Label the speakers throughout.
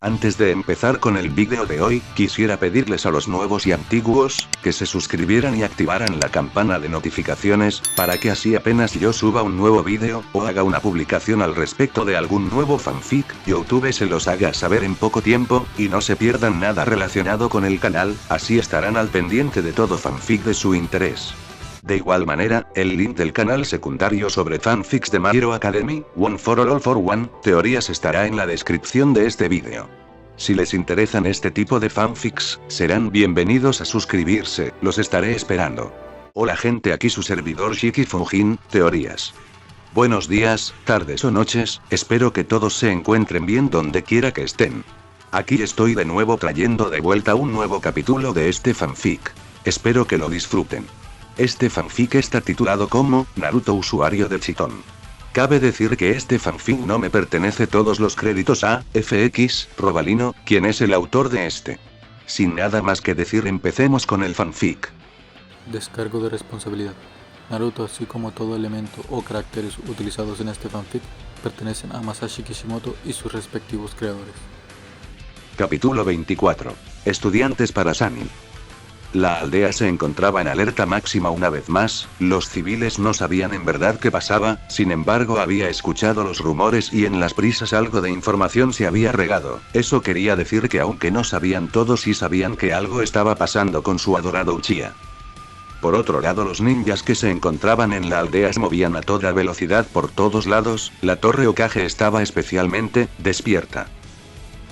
Speaker 1: Antes de empezar con el vídeo de hoy, quisiera pedirles a los nuevos y antiguos, que se suscribieran y activaran la campana de notificaciones, para que así apenas yo suba un nuevo vídeo, o haga una publicación al respecto de algún nuevo fanfic, YouTube se los haga saber en poco tiempo, y no se pierdan nada relacionado con el canal, así estarán al pendiente de todo fanfic de su interés. De igual manera, el link del canal secundario sobre fanfics de My Hero Academy, One for All for One, teorías estará en la descripción de este vídeo. Si les interesan este tipo de fanfics, serán bienvenidos a suscribirse, los estaré esperando. Hola gente, aquí su servidor Shiki Fujin, teorías. Buenos días, tardes o noches, espero que todos se encuentren bien donde quiera que estén. Aquí estoy de nuevo trayendo de vuelta un nuevo capítulo de este fanfic. Espero que lo disfruten. Este fanfic está titulado como Naruto usuario de Chitón. Cabe decir que este fanfic no me pertenece, todos los créditos a FX Robalino, quien es el autor de este. Sin nada más que decir, empecemos con el fanfic.
Speaker 2: Descargo de responsabilidad. Naruto, así como todo elemento o caracteres utilizados en este fanfic, pertenecen a Masashi Kishimoto y sus respectivos creadores.
Speaker 1: Capítulo 24. Estudiantes para Sanin. La aldea se encontraba en alerta máxima una vez más, los civiles no sabían en verdad qué pasaba, sin embargo había escuchado los rumores y en las prisas algo de información se había regado. Eso quería decir que aunque no sabían todo, sí sabían que algo estaba pasando con su adorado Uchiha. Por otro lado, los ninjas que se encontraban en la aldea se movían a toda velocidad por todos lados, la torre Hokage estaba especialmente despierta.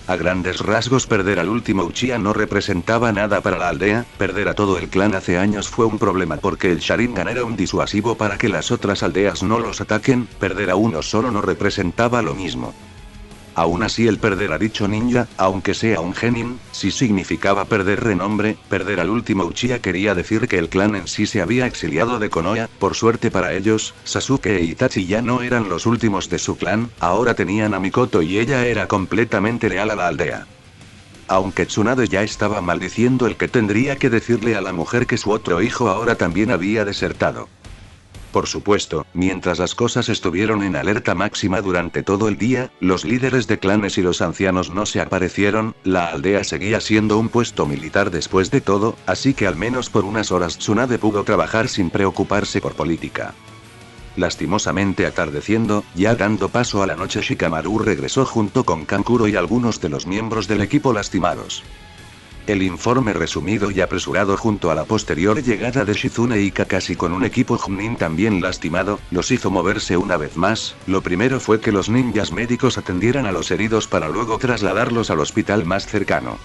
Speaker 1: A grandes rasgos, perder al último Uchiha no representaba nada para la aldea, perder a todo el clan hace años fue un problema porque el Sharingan era un disuasivo para que las otras aldeas no los ataquen, perder a uno solo no representaba lo mismo. Aún así, el perder a dicho ninja, aunque sea un genin, sí significaba perder renombre. Perder al último Uchiha quería decir que el clan en sí se había exiliado de Konoha. Por suerte para ellos, Sasuke e Itachi ya no eran los últimos de su clan, ahora tenían a Mikoto y ella era completamente leal a la aldea. Aunque Tsunade ya estaba maldiciendo el que tendría que decirle a la mujer que su otro hijo ahora también había desertado. Por supuesto, mientras las cosas estuvieron en alerta máxima durante todo el día, los líderes de clanes y los ancianos no se aparecieron, la aldea seguía siendo un puesto militar después de todo, así que al menos por unas horas Tsunade pudo trabajar sin preocuparse por política. Lastimosamente, atardeciendo, ya dando paso a la noche, Shikamaru regresó junto con Kankuro y algunos de los miembros del equipo lastimados. El informe resumido y apresurado junto a la posterior llegada de Shizune y Kakashi con un equipo Chunin también lastimado, los hizo moverse una vez más. Lo primero fue que los ninjas médicos atendieran a los heridos para luego trasladarlos al hospital más cercano.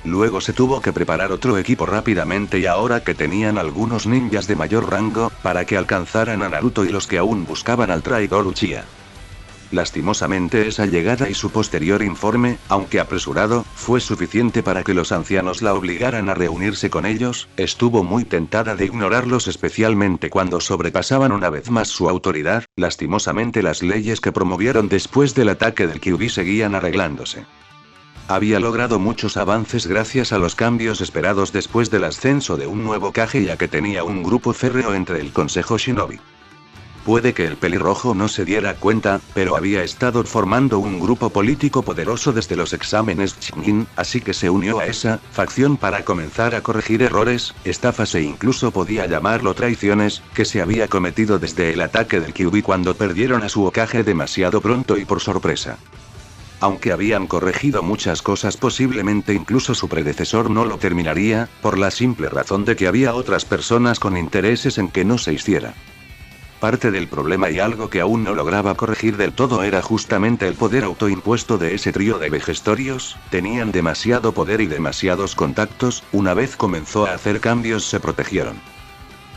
Speaker 1: Luego se tuvo que preparar otro equipo rápidamente y ahora que tenían algunos ninjas de mayor rango, para que alcanzaran a Naruto y los que aún buscaban al traidor Uchiha. Lastimosamente esa llegada y su posterior informe, aunque apresurado, fue suficiente para que los ancianos la obligaran a reunirse con ellos. Estuvo muy tentada de ignorarlos, especialmente cuando sobrepasaban una vez más su autoridad. Lastimosamente las leyes que promovieron después del ataque del Kyuubi seguían arreglándose. Había logrado muchos avances gracias a los cambios esperados después del ascenso de un nuevo Kage, ya que tenía un grupo férreo entre el Consejo Shinobi. Puede que el pelirrojo no se diera cuenta, pero había estado formando un grupo político poderoso desde los exámenes Chunin, así que se unió a esa facción para comenzar a corregir errores, estafas e incluso podía llamarlo traiciones, que se había cometido desde el ataque del Kyuubi cuando perdieron a su Hokage demasiado pronto y por sorpresa. Aunque habían corregido muchas cosas, posiblemente incluso su predecesor no lo terminaría, por la simple razón de que había otras personas con intereses en que no se hiciera. Parte del problema y algo que aún no lograba corregir del todo era justamente el poder autoimpuesto de ese trío de vejestorios. Tenían demasiado poder y demasiados contactos, una vez comenzó a hacer cambios se protegieron.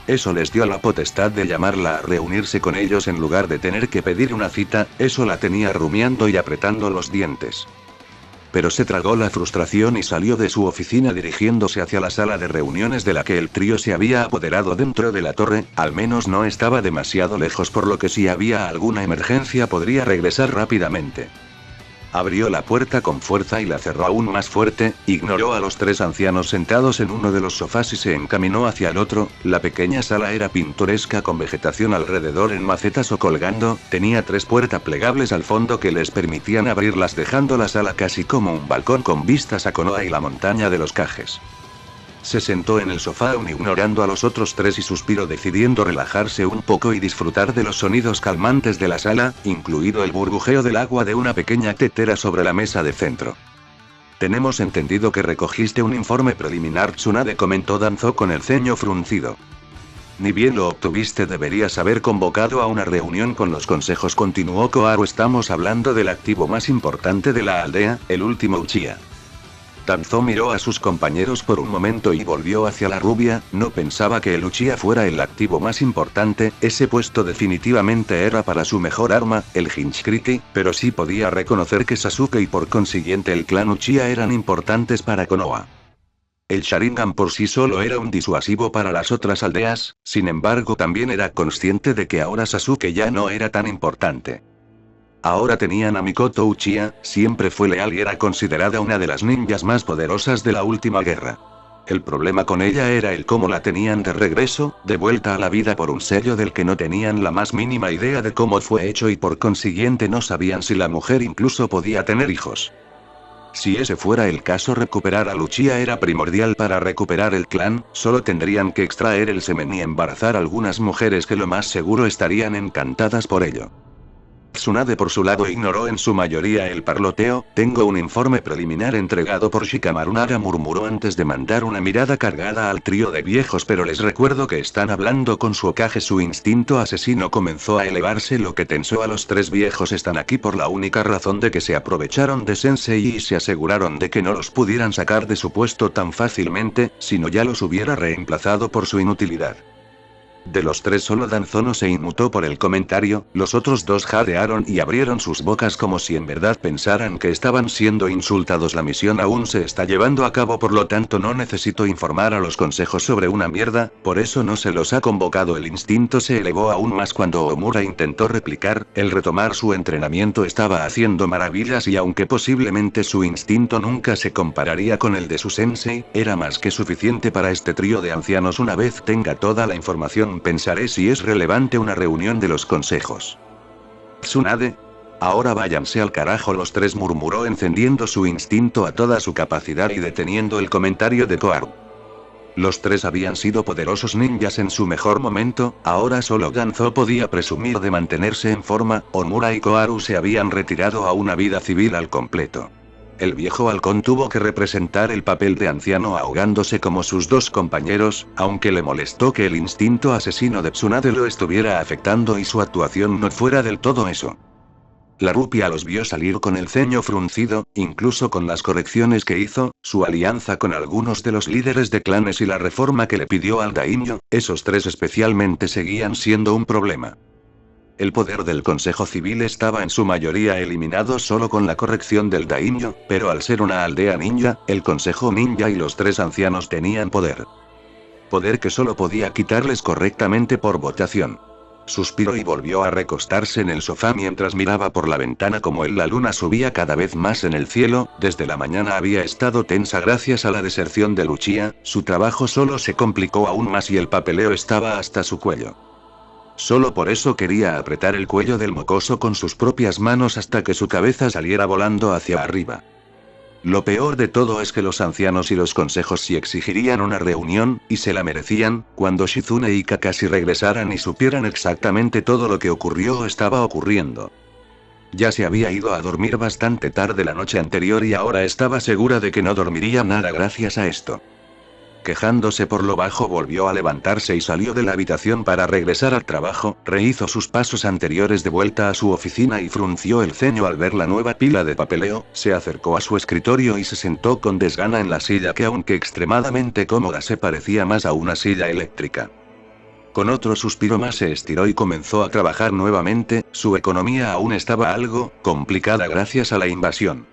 Speaker 1: Eso les dio la potestad de llamarla a reunirse con ellos en lugar de tener que pedir una cita, eso la tenía rumiando y apretando los dientes. Pero se tragó la frustración y salió de su oficina dirigiéndose hacia la sala de reuniones de la que el trío se había apoderado dentro de la torre. Al menos no estaba demasiado lejos, por lo que si había alguna emergencia podría regresar rápidamente. Abrió la puerta con fuerza y la cerró aún más fuerte, ignoró a los 3 ancianos sentados en uno de los sofás y se encaminó hacia el otro. La pequeña sala era pintoresca con vegetación alrededor en macetas o colgando, tenía 3 puertas plegables al fondo que les permitían abrirlas dejando la sala casi como un balcón con vistas a Konoha y la montaña de los Cajes. Se sentó en el sofá aún ignorando a los otros 3 y suspiró decidiendo relajarse un poco y disfrutar de los sonidos calmantes de la sala, incluido el burbujeo del agua de una pequeña tetera sobre la mesa de centro. Tenemos entendido que recogiste un informe preliminar, Tsunade comentó Danzo con el ceño fruncido. Ni bien lo obtuviste deberías haber convocado a una reunión con los consejos, continuó Koharu. Estamos hablando del activo más importante de la aldea, el último Uchiha. Danzo miró a sus compañeros por un momento y volvió hacia la rubia. No pensaba que el Uchiha fuera el activo más importante, ese puesto definitivamente era para su mejor arma, el Hinchkriki, pero sí podía reconocer que Sasuke y por consiguiente el clan Uchiha eran importantes para Konoha. El Sharingan por sí solo era un disuasivo para las otras aldeas, sin embargo también era consciente de que ahora Sasuke ya no era tan importante. Ahora tenían a Mikoto Uchiha, siempre fue leal y era considerada una de las ninjas más poderosas de la última guerra. El problema con ella era el cómo la tenían de regreso, de vuelta a la vida por un sello del que no tenían la más mínima idea de cómo fue hecho y por consiguiente no sabían si la mujer incluso podía tener hijos. Si ese fuera el caso, recuperar a Uchiha era primordial para recuperar el clan, solo tendrían que extraer el semen y embarazar a algunas mujeres que lo más seguro estarían encantadas por ello. Tsunade por su lado ignoró en su mayoría el parloteo. Tengo un informe preliminar entregado por Shikamaru, Naga murmuró antes de mandar una mirada cargada al trío de viejos, pero les recuerdo que están hablando con su Hokage. Su instinto asesino comenzó a elevarse, lo que tensó a los 3 viejos. Están aquí por la única razón de que se aprovecharon de Sensei y se aseguraron de que no los pudieran sacar de su puesto tan fácilmente, sino ya los hubiera reemplazado por su inutilidad. De los 3 solo Danzo no se inmutó por el comentario, los otros 2 jadearon y abrieron sus bocas como si en verdad pensaran que estaban siendo insultados. La misión aún se está llevando a cabo, por lo tanto no necesito informar a los consejos sobre una mierda, por eso no se los ha convocado. El instinto se elevó aún más cuando Omura intentó replicar, el retomar su entrenamiento estaba haciendo maravillas y aunque posiblemente su instinto nunca se compararía con el de su sensei, era más que suficiente para este trío de ancianos. Una vez tenga toda la información pensaré si es relevante una reunión de los consejos. Tsunade. Ahora váyanse al carajo los 3, murmuró encendiendo su instinto a toda su capacidad y deteniendo el comentario de Koharu. Los 3 habían sido poderosos ninjas en su mejor momento, ahora solo Danzo podía presumir de mantenerse en forma. Omura y Koharu se habían retirado a una vida civil al completo. El viejo halcón tuvo que representar el papel de anciano ahogándose como sus 2 compañeros, aunque le molestó que el instinto asesino de Tsunade lo estuviera afectando y su actuación no fuera del todo eso. La rupia los vio salir con el ceño fruncido, incluso con las correcciones que hizo, su alianza con algunos de los líderes de clanes y la reforma que le pidió al daimyo, esos 3 especialmente seguían siendo un problema. El poder del Consejo Civil estaba en su mayoría eliminado solo con la corrección del daimyo, pero al ser una aldea ninja, el Consejo Ninja y los 3 ancianos tenían poder. Poder que solo podía quitarles correctamente por votación. Suspiró y volvió a recostarse en el sofá mientras miraba por la ventana como la luna subía cada vez más en el cielo. Desde la mañana había estado tensa gracias a la deserción de Uchiha, su trabajo solo se complicó aún más y el papeleo estaba hasta su cuello. Solo por eso quería apretar el cuello del mocoso con sus propias manos hasta que su cabeza saliera volando hacia arriba. Lo peor de todo es que los ancianos y los consejos sí exigirían una reunión, y se la merecían, cuando Shizune y Kakashi regresaran y supieran exactamente todo lo que ocurrió o estaba ocurriendo. Ya se había ido a dormir bastante tarde la noche anterior y ahora estaba segura de que no dormiría nada gracias a esto. Quejándose por lo bajo volvió a levantarse y salió de la habitación para regresar al trabajo. Rehizo sus pasos anteriores de vuelta a su oficina y frunció el ceño al ver la nueva pila de papeleo. Se acercó a su escritorio y se sentó con desgana en la silla que, aunque extremadamente cómoda, se parecía más a una silla eléctrica. Con otro suspiro más se estiró y comenzó a trabajar nuevamente. Su economía aún estaba algo complicada gracias a la invasión.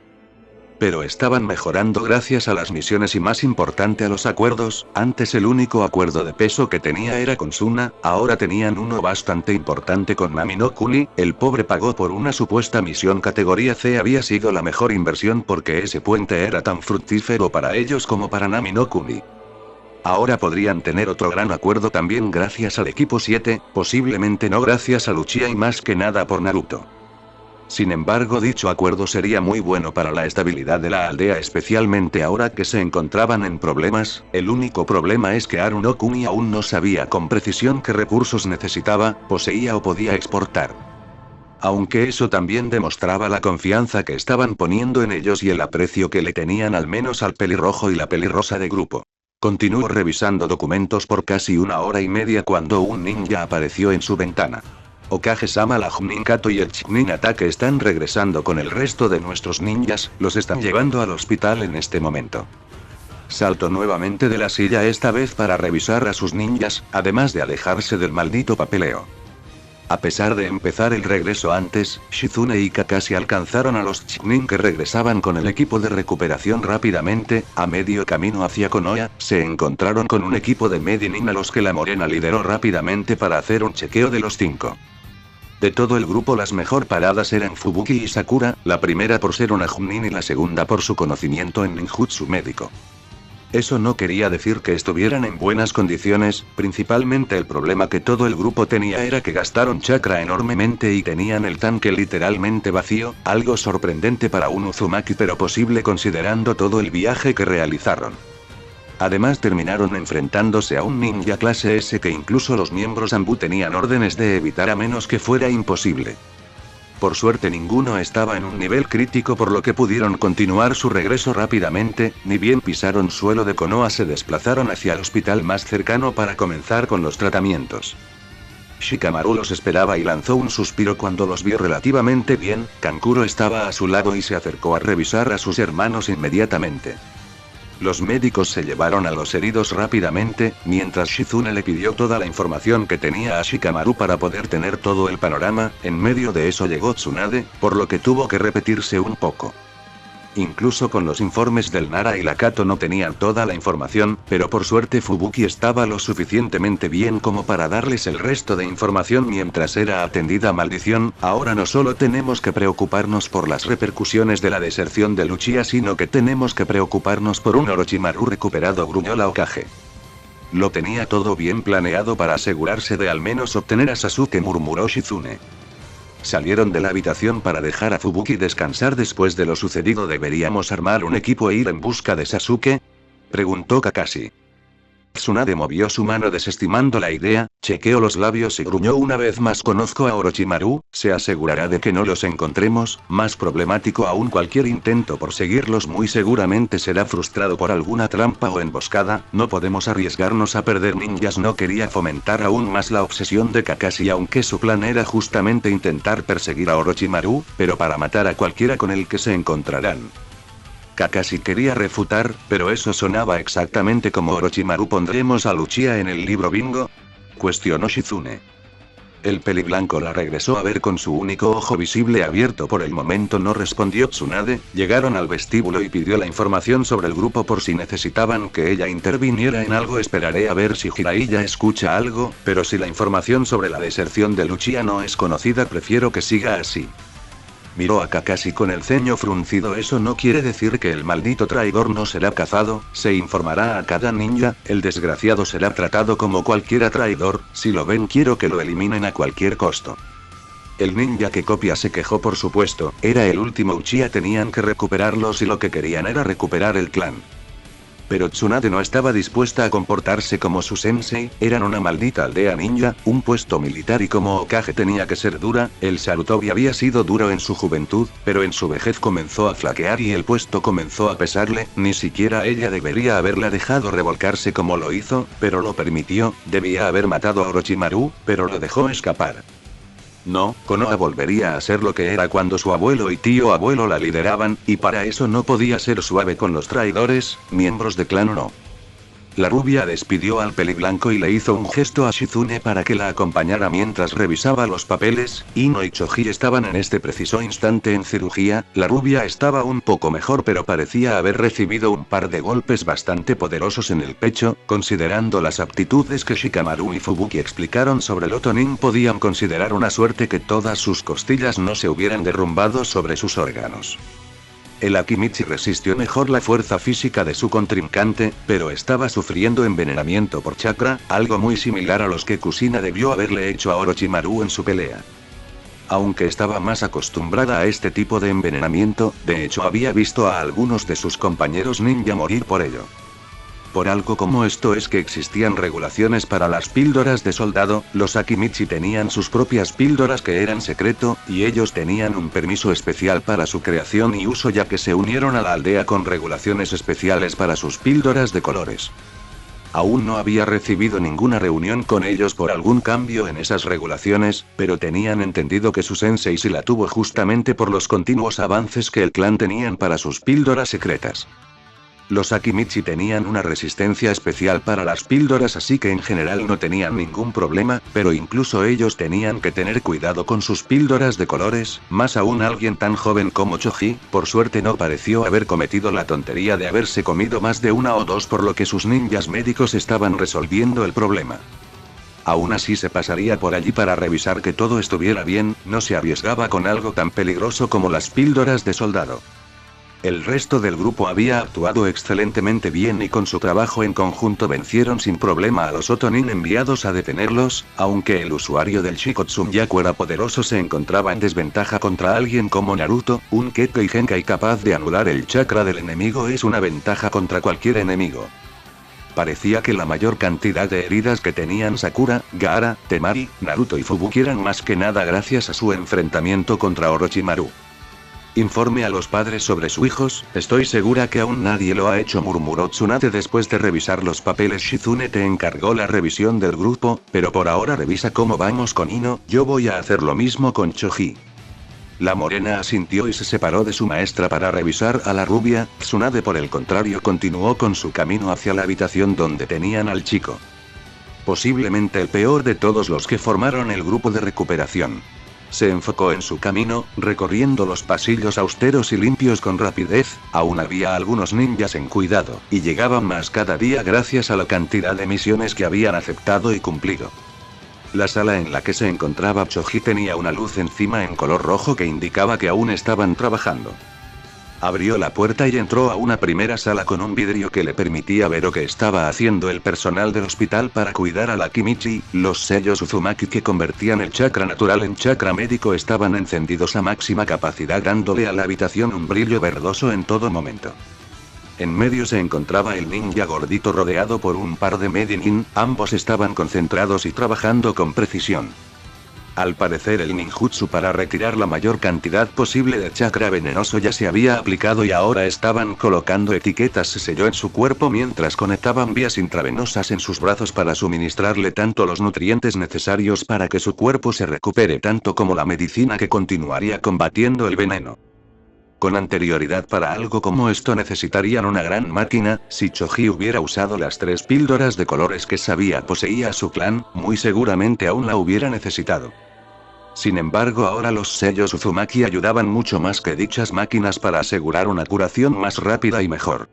Speaker 1: Pero estaban mejorando gracias a las misiones y más importante a los acuerdos. Antes el único acuerdo de peso que tenía era con Suna, ahora tenían uno bastante importante con Nami no Kuni. El pobre pagó por una supuesta misión categoría C. Había sido la mejor inversión porque ese puente era tan fructífero para ellos como para Nami no Kuni. Ahora podrían tener otro gran acuerdo también gracias al equipo 7, posiblemente no gracias a Lucia y más que nada por Naruto. Sin embargo, dicho acuerdo sería muy bueno para la estabilidad de la aldea, especialmente ahora que se encontraban en problemas. El único problema es que Haru no Kuni aún no sabía con precisión qué recursos necesitaba, poseía o podía exportar. Aunque eso también demostraba la confianza que estaban poniendo en ellos y el aprecio que le tenían al menos al pelirrojo y la pelirrosa de grupo. Continuó revisando documentos por casi 1 hora y media cuando un ninja apareció en su ventana. Okage-sama, la Junin Kato y el Chunin Ataque están regresando con el resto de nuestros ninjas, los están llevando al hospital en este momento. Saltó nuevamente de la silla, esta vez para revisar a sus ninjas, además de alejarse del maldito papeleo. A pesar de empezar el regreso antes, Shizune y Kakashi alcanzaron a los Chunin que regresaban con el equipo de recuperación rápidamente. A medio camino hacia Konoha, se encontraron con un equipo de Medellín a los que la morena lideró rápidamente para hacer un chequeo de los 5. De todo el grupo las mejor paradas eran Fubuki y Sakura, la primera por ser una Chunin y la segunda por su conocimiento en ninjutsu médico. Eso no quería decir que estuvieran en buenas condiciones, principalmente el problema que todo el grupo tenía era que gastaron chakra enormemente y tenían el tanque literalmente vacío, algo sorprendente para un Uzumaki pero posible considerando todo el viaje que realizaron. Además terminaron enfrentándose a un ninja clase S que incluso los miembros Anbu tenían órdenes de evitar a menos que fuera imposible. Por suerte ninguno estaba en un nivel crítico por lo que pudieron continuar su regreso rápidamente. Ni bien pisaron suelo de Konoha se desplazaron hacia el hospital más cercano para comenzar con los tratamientos. Shikamaru los esperaba y lanzó un suspiro cuando los vio relativamente bien. Kankuro estaba a su lado y se acercó a revisar a sus hermanos inmediatamente. Los médicos se llevaron a los heridos rápidamente, mientras Shizune le pidió toda la información que tenía a Shikamaru para poder tener todo el panorama. En medio de eso llegó Tsunade, por lo que tuvo que repetirse un poco. Incluso con los informes del Nara y la Kato no tenían toda la información, pero por suerte Fubuki estaba lo suficientemente bien como para darles el resto de información mientras era atendida. Maldición, ahora no solo tenemos que preocuparnos por las repercusiones de la deserción de Lucia sino que tenemos que preocuparnos por un Orochimaru recuperado, gruñó la Hokage. Lo tenía todo bien planeado para asegurarse de al menos obtener a Sasuke, murmuró Shizune. Salieron de la habitación para dejar a Fubuki descansar después de lo sucedido. ¿Deberíamos armar un equipo e ir en busca de Sasuke?, preguntó Kakashi. Tsunade movió su mano desestimando la idea, chequeó los labios y gruñó una vez más. Conozco a Orochimaru, se asegurará de que no los encontremos. Más problemático aún, cualquier intento por seguirlos muy seguramente será frustrado por alguna trampa o emboscada. No podemos arriesgarnos a perder ninjas. No quería fomentar aún más la obsesión de Kakashi, aunque su plan era justamente intentar perseguir a Orochimaru, pero para matar a cualquiera con el que se encontrarán. Kakashi quería refutar, pero eso sonaba exactamente como Orochimaru. ¿Pondremos a Lucia en el libro bingo?, cuestionó Shizune. El peliblanco la regresó a ver con su único ojo visible abierto. Por el momento no respondió Tsunade. Llegaron al vestíbulo y pidió la información sobre el grupo por si necesitaban que ella interviniera en algo. Esperaré a ver si Jiraiya escucha algo, pero si la información sobre la deserción de Lucia no es conocida prefiero que siga así. Miró a Kakashi con el ceño fruncido. Eso no quiere decir que el maldito traidor no será cazado, se informará a cada ninja, el desgraciado será tratado como cualquiera traidor. Si lo ven quiero que lo eliminen a cualquier costo. El ninja que copia se quejó. Por supuesto, era el último Uchiha, tenían que recuperarlos y lo que querían era recuperar el clan. Pero Tsunade no estaba dispuesta a comportarse como su sensei. Eran una maldita aldea ninja, un puesto militar y como Hokage tenía que ser dura. El Sarutobi había sido duro en su juventud, pero en su vejez comenzó a flaquear y el puesto comenzó a pesarle. Ni siquiera ella debería haberla dejado revolcarse como lo hizo, pero lo permitió. Debía haber matado a Orochimaru, pero lo dejó escapar. No, Konoha volvería a ser lo que era cuando su abuelo y tío abuelo la lideraban, y para eso no podía ser suave con los traidores, miembros de clan o no. La rubia despidió al peliblanco y le hizo un gesto a Shizune para que la acompañara mientras revisaba los papeles. Ino y Choji estaban en este preciso instante en cirugía. La rubia estaba un poco mejor, pero parecía haber recibido un par de golpes bastante poderosos en el pecho. Considerando las aptitudes que Shikamaru y Fubuki explicaron sobre el Otonin, podían considerar una suerte que todas sus costillas no se hubieran derrumbado sobre sus órganos. El Akimichi resistió mejor la fuerza física de su contrincante, pero estaba sufriendo envenenamiento por chakra, algo muy similar a los que Kusina debió haberle hecho a Orochimaru en su pelea. Aunque estaba más acostumbrada a este tipo de envenenamiento, de hecho había visto a algunos de sus compañeros ninja morir por ello. Por algo como esto es que existían regulaciones para las píldoras de soldado. Los Akimichi tenían sus propias píldoras que eran secreto, y ellos tenían un permiso especial para su creación y uso, ya que se unieron a la aldea con regulaciones especiales para sus píldoras de colores. Aún no había recibido ninguna reunión con ellos por algún cambio en esas regulaciones, pero tenían entendido que su sensei sí la tuvo justamente por los continuos avances que el clan tenían para sus píldoras secretas. Los Akimichi tenían una resistencia especial para las píldoras, así que en general no tenían ningún problema, pero incluso ellos tenían que tener cuidado con sus píldoras de colores, más aún alguien tan joven como Choji. Por suerte no pareció haber cometido la tontería de haberse comido más de una o dos, por lo que sus ninjas médicos estaban resolviendo el problema. Aún así se pasaría por allí para revisar que todo estuviera bien, no se arriesgaba con algo tan peligroso como las píldoras de soldado. El resto del grupo había actuado excelentemente bien y con su trabajo en conjunto vencieron sin problema a los Otonin enviados a detenerlos. Aunque el usuario del Shikotsuyaku era poderoso, se encontraba en desventaja contra alguien como Naruto. Un Kekkei Genkai capaz de anular el chakra del enemigo es una ventaja contra cualquier enemigo. Parecía que la mayor cantidad de heridas que tenían Sakura, Gaara, Temari, Naruto y Fubuki eran más que nada gracias a su enfrentamiento contra Orochimaru. Informe a los padres sobre sus hijos. Estoy segura que aún nadie lo ha hecho, murmuró Tsunade después de revisar los papeles. Shizune te encargó la revisión del grupo, pero por ahora revisa cómo vamos con Ino. Yo voy a hacer lo mismo con Choji. La morena asintió y se separó de su maestra para revisar a la rubia. Tsunade, por el contrario, continuó con su camino hacia la habitación donde tenían al chico. Posiblemente el peor de todos los que formaron el grupo de recuperación. Se enfocó en su camino, recorriendo los pasillos austeros y limpios con rapidez. Aún había algunos ninjas en cuidado, y llegaban más cada día gracias a la cantidad de misiones que habían aceptado y cumplido. La sala en la que se encontraba Choji tenía una luz encima en color rojo que indicaba que aún estaban trabajando. Abrió la puerta y entró a una primera sala con un vidrio que le permitía ver lo que estaba haciendo el personal del hospital para cuidar al Akimichi. Los sellos Uzumaki que convertían el chakra natural en chakra médico estaban encendidos a máxima capacidad, dándole a la habitación un brillo verdoso en todo momento. En medio se encontraba el ninja gordito rodeado por un par de Medinin. Ambos estaban concentrados y trabajando con precisión. Al parecer el ninjutsu para retirar la mayor cantidad posible de chakra venenoso ya se había aplicado y ahora estaban colocando etiquetas selló en su cuerpo mientras conectaban vías intravenosas en sus brazos para suministrarle tanto los nutrientes necesarios para que su cuerpo se recupere tanto como la medicina que continuaría combatiendo el veneno. Con anterioridad para algo como esto necesitarían una gran máquina. Si Choji hubiera usado las 3 píldoras de colores que sabía poseía su clan, muy seguramente aún la hubiera necesitado. Sin embargo, ahora los sellos Uzumaki ayudaban mucho más que dichas máquinas para asegurar una curación más rápida y mejor.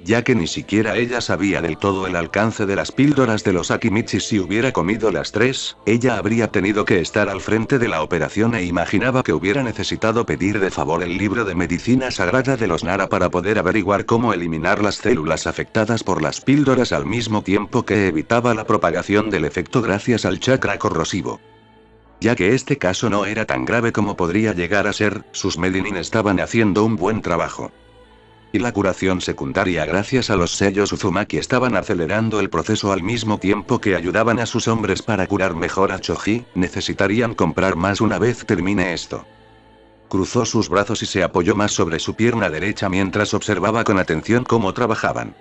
Speaker 1: Ya que ni siquiera ella sabía del todo el alcance de las píldoras de los Akimichi. Si hubiera comido las 3, ella habría tenido que estar al frente de la operación e imaginaba que hubiera necesitado pedir de favor el libro de medicina sagrada de los Nara para poder averiguar cómo eliminar las células afectadas por las píldoras al mismo tiempo que evitaba la propagación del efecto gracias al chakra corrosivo. Ya que este caso no era tan grave como podría llegar a ser, sus Medinin estaban haciendo un buen trabajo. Y la curación secundaria gracias a los sellos Uzumaki estaban acelerando el proceso al mismo tiempo que ayudaban a sus hombres para curar mejor a Choji. Necesitarían comprar más una vez termine esto. Cruzó sus brazos y se apoyó más sobre su pierna derecha mientras observaba con atención cómo trabajaban.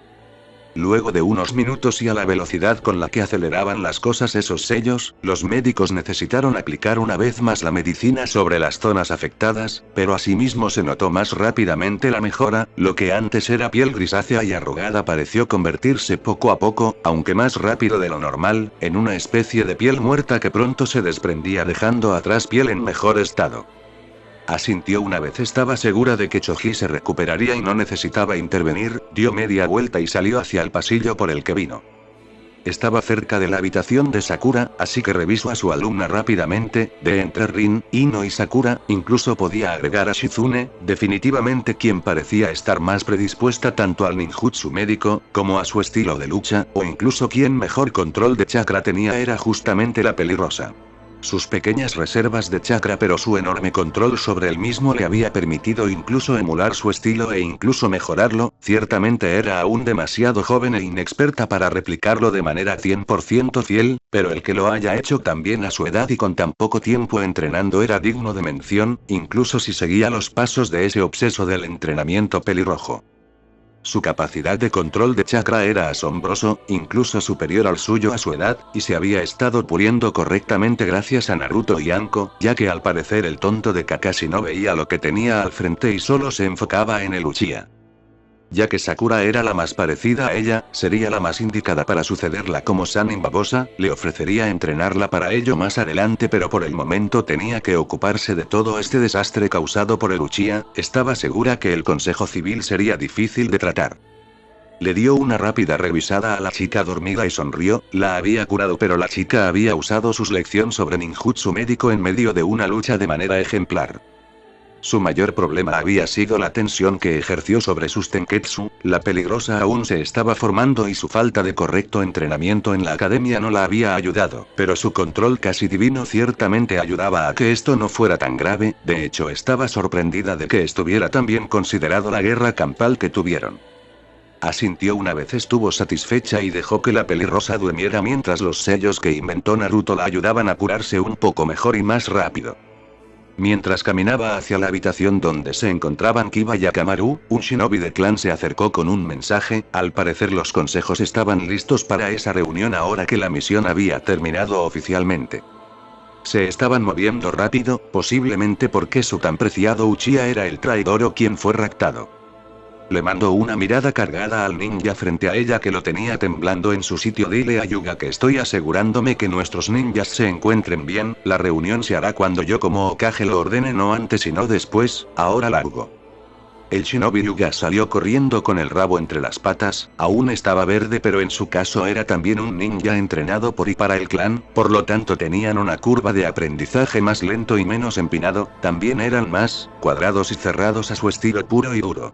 Speaker 1: Luego de unos minutos y a la velocidad con la que aceleraban las cosas esos sellos, los médicos necesitaron aplicar una vez más la medicina sobre las zonas afectadas, pero asimismo se notó más rápidamente la mejora, lo que antes era piel grisácea y arrugada pareció convertirse poco a poco, aunque más rápido de lo normal, en una especie de piel muerta que pronto se desprendía dejando atrás piel en mejor estado. Asintió una vez estaba segura de que Choji se recuperaría y no necesitaba intervenir, dio media vuelta y salió hacia el pasillo por el que vino. Estaba cerca de la habitación de Sakura, así que revisó a su alumna rápidamente, de entre Rin, Ino y Sakura, incluso podía agregar a Shizune, definitivamente quien parecía estar más predispuesta tanto al ninjutsu médico, como a su estilo de lucha, o incluso quien mejor control de chakra tenía era justamente la pelirrosa. Sus pequeñas reservas de chakra pero su enorme control sobre el mismo le había permitido incluso emular su estilo e incluso mejorarlo, ciertamente era aún demasiado joven e inexperta para replicarlo de manera 100% fiel, pero el que lo haya hecho también a su edad y con tan poco tiempo entrenando era digno de mención, incluso si seguía los pasos de ese obseso del entrenamiento pelirrojo. Su capacidad de control de chakra era asombroso, incluso superior al suyo a su edad, y se había estado puliendo correctamente gracias a Naruto y Anko, ya que al parecer el tonto de Kakashi no veía lo que tenía al frente y solo se enfocaba en el Uchiha. Ya que Sakura era la más parecida a ella, sería la más indicada para sucederla como Sanin babosa, le ofrecería entrenarla para ello más adelante pero por el momento tenía que ocuparse de todo este desastre causado por el Uchiha, estaba segura que el Consejo Civil sería difícil de tratar. Le dio una rápida revisada a la chica dormida y sonrió, la había curado pero la chica había usado su lección sobre ninjutsu médico en medio de una lucha de manera ejemplar. Su mayor problema había sido la tensión que ejerció sobre sus tenketsu, la peligrosa aún se estaba formando y su falta de correcto entrenamiento en la academia no la había ayudado, pero su control casi divino ciertamente ayudaba a que esto no fuera tan grave, de hecho estaba sorprendida de que estuviera tan bien considerado la guerra campal que tuvieron. Asintió una vez estuvo satisfecha y dejó que la pelirrosa durmiera mientras los sellos que inventó Naruto la ayudaban a curarse un poco mejor y más rápido. Mientras caminaba hacia la habitación donde se encontraban Kiba y Akamaru, un shinobi de clan se acercó con un mensaje, al parecer los consejos estaban listos para esa reunión ahora que la misión había terminado oficialmente. Se estaban moviendo rápido, posiblemente porque su tan preciado Uchiha era el traidor o quien fue raptado. Le mandó una mirada cargada al ninja frente a ella que lo tenía temblando en su sitio. Dile a Yuga que estoy asegurándome que nuestros ninjas se encuentren bien, la reunión se hará cuando yo como Hokage lo ordene no antes sino después, ahora largo. El shinobi Yuga salió corriendo con el rabo entre las patas, aún estaba verde pero en su caso era también un ninja entrenado por y para el clan, por lo tanto tenían una curva de aprendizaje más lento y menos empinado, también eran más cuadrados y cerrados a su estilo puro y duro.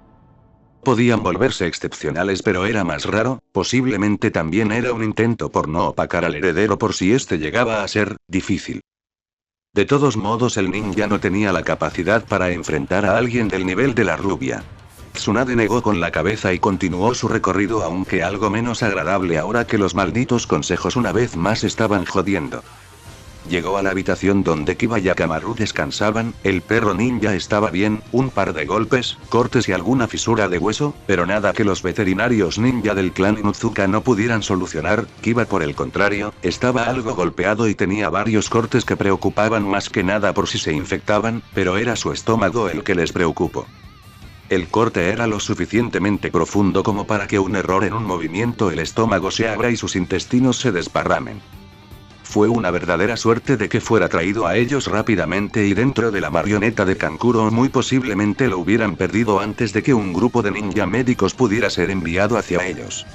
Speaker 1: Podían volverse excepcionales pero era más raro, posiblemente también era un intento por no opacar al heredero por si este llegaba a ser difícil. De todos modos el ninja no tenía la capacidad para enfrentar a alguien del nivel de la rubia. Tsunade negó con la cabeza y continuó su recorrido aunque algo menos agradable ahora que los malditos consejos una vez más estaban jodiendo. Llegó a la habitación donde Kiba y Akamaru descansaban, el perro ninja estaba bien, un par de golpes, cortes y alguna fisura de hueso, pero nada que los veterinarios ninja del clan Inuzuka no pudieran solucionar. Kiba por el contrario, estaba algo golpeado y tenía varios cortes que preocupaban más que nada por si se infectaban, pero era su estómago el que les preocupó. El corte era lo suficientemente profundo como para que un error en un movimiento el estómago se abra y sus intestinos se desparramen. Fue una verdadera suerte de que fuera traído a ellos rápidamente y dentro de la marioneta de Kankuro muy posiblemente lo hubieran perdido antes de que un grupo de ninja médicos pudiera ser enviado hacia ellos.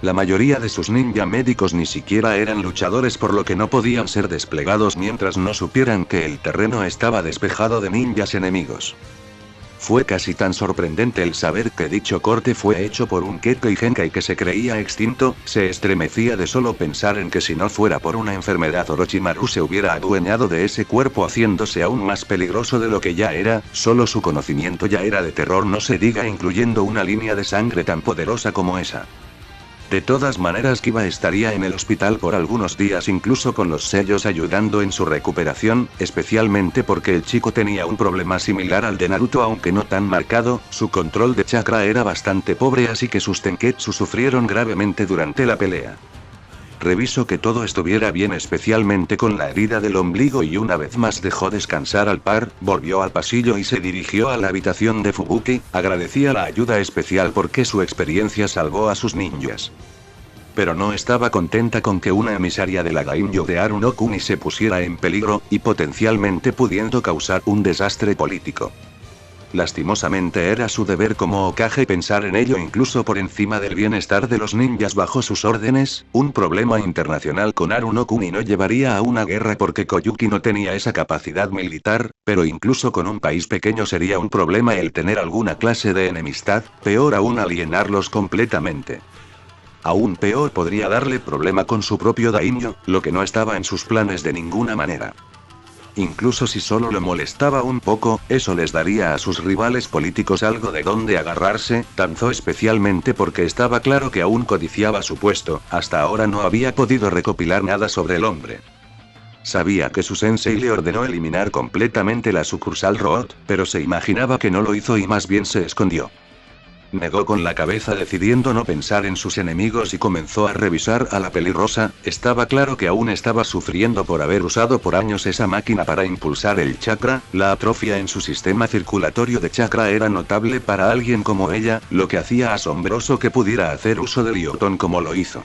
Speaker 1: La mayoría de sus ninja médicos ni siquiera eran luchadores por lo que no podían ser desplegados mientras no supieran que el terreno estaba despejado de ninjas enemigos. Fue casi tan sorprendente el saber que dicho corte fue hecho por un Kekkei Genkai que se creía extinto, se estremecía de solo pensar en que si no fuera por una enfermedad Orochimaru se hubiera adueñado de ese cuerpo haciéndose aún más peligroso de lo que ya era, solo su conocimiento ya era de terror no se diga incluyendo una línea de sangre tan poderosa como esa. De todas maneras Kiba estaría en el hospital por algunos días incluso con los sellos ayudando en su recuperación, especialmente porque el chico tenía un problema similar al de Naruto aunque no tan marcado, su control de chakra era bastante pobre así que sus Tenketsu sufrieron gravemente durante la pelea. Revisó que todo estuviera bien especialmente con la herida del ombligo y una vez más dejó descansar al par, volvió al pasillo y se dirigió a la habitación de Fubuki, agradecía la ayuda especial porque su experiencia salvó a sus ninjas. Pero no estaba contenta con que una emisaria de la Daimyo de Arunokuni se pusiera en peligro, y potencialmente pudiendo causar un desastre político. Lastimosamente era su deber como Hokage pensar en ello incluso por encima del bienestar de los ninjas bajo sus órdenes, un problema internacional con Arunokuni no llevaría a una guerra porque Koyuki no tenía esa capacidad militar, pero incluso con un país pequeño sería un problema el tener alguna clase de enemistad, peor aún alienarlos completamente. Aún peor podría darle problema con su propio daimyo, lo que no estaba en sus planes de ninguna manera. Incluso si solo lo molestaba un poco, eso les daría a sus rivales políticos algo de donde agarrarse, tanto especialmente porque estaba claro que aún codiciaba su puesto, hasta ahora no había podido recopilar nada sobre el hombre. Sabía que su sensei le ordenó eliminar completamente la sucursal Root, pero se imaginaba que no lo hizo y más bien se escondió. Negó con la cabeza decidiendo no pensar en sus enemigos y comenzó a revisar a la pelirrosa. Estaba claro que aún estaba sufriendo por haber usado por años esa máquina para impulsar el chakra, la atrofia en su sistema circulatorio de chakra era notable para alguien como ella, lo que hacía asombroso que pudiera hacer uso del Ioton como lo hizo.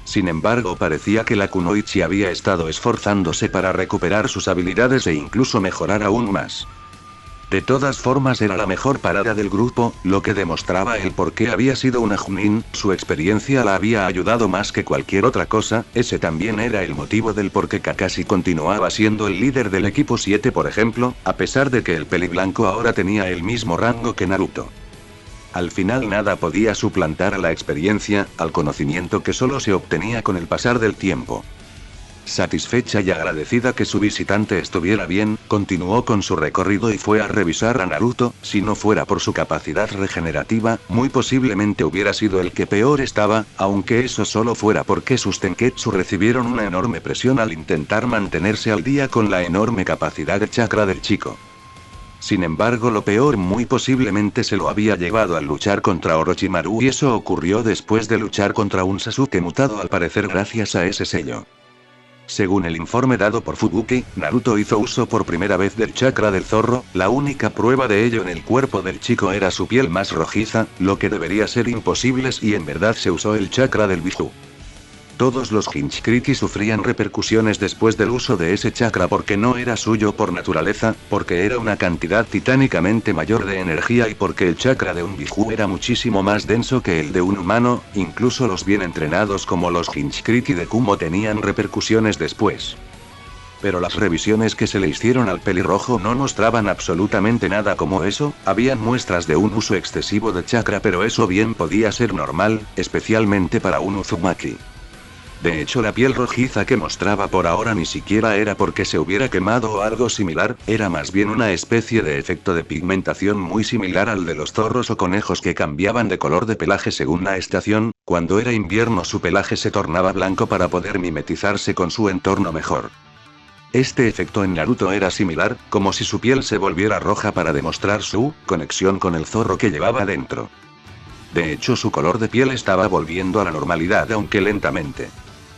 Speaker 1: Sin embargo parecía que la Kunoichi había estado esforzándose para recuperar sus habilidades e incluso mejorar aún más. De todas formas era la mejor parada del grupo, lo que demostraba el por qué había sido una Chunin, su experiencia la había ayudado más que cualquier otra cosa, ese también era el motivo del por qué Kakashi continuaba siendo el líder del equipo 7 por ejemplo, a pesar de que el peliblanco ahora tenía el mismo rango que Naruto. Al final nada podía suplantar a la experiencia, al conocimiento que solo se obtenía con el pasar del tiempo. Satisfecha y agradecida que su visitante estuviera bien, continuó con su recorrido y fue a revisar a Naruto. Si no fuera por su capacidad regenerativa, muy posiblemente hubiera sido el que peor estaba, aunque eso solo fuera porque sus Tenketsu recibieron una enorme presión al intentar mantenerse al día con la enorme capacidad de chakra del chico. Sin embargo lo peor muy posiblemente se lo había llevado al luchar contra Orochimaru y eso ocurrió después de luchar contra un Sasuke mutado al parecer gracias a ese sello. Según el informe dado por Fubuki, Naruto hizo uso por primera vez del chakra del zorro, la única prueba de ello en el cuerpo del chico era su piel más rojiza, lo que debería ser imposible si en verdad se usó el chakra del Biju. Todos los Hinchkriki sufrían repercusiones después del uso de ese chakra porque no era suyo por naturaleza, porque era una cantidad titánicamente mayor de energía y porque el chakra de un Biju era muchísimo más denso que el de un humano, incluso los bien entrenados como los Hinchkriki de Kumo tenían repercusiones después. Pero las revisiones que se le hicieron al pelirrojo no mostraban absolutamente nada como eso, habían muestras de un uso excesivo de chakra pero eso bien podía ser normal, especialmente para un Uzumaki. De hecho la piel rojiza que mostraba por ahora ni siquiera era porque se hubiera quemado o algo similar, era más bien una especie de efecto de pigmentación muy similar al de los zorros o conejos que cambiaban de color de pelaje según la estación. Cuando era invierno su pelaje se tornaba blanco para poder mimetizarse con su entorno mejor. Este efecto en Naruto era similar, como si su piel se volviera roja para demostrar su conexión con el zorro que llevaba dentro. De hecho su color de piel estaba volviendo a la normalidad aunque lentamente.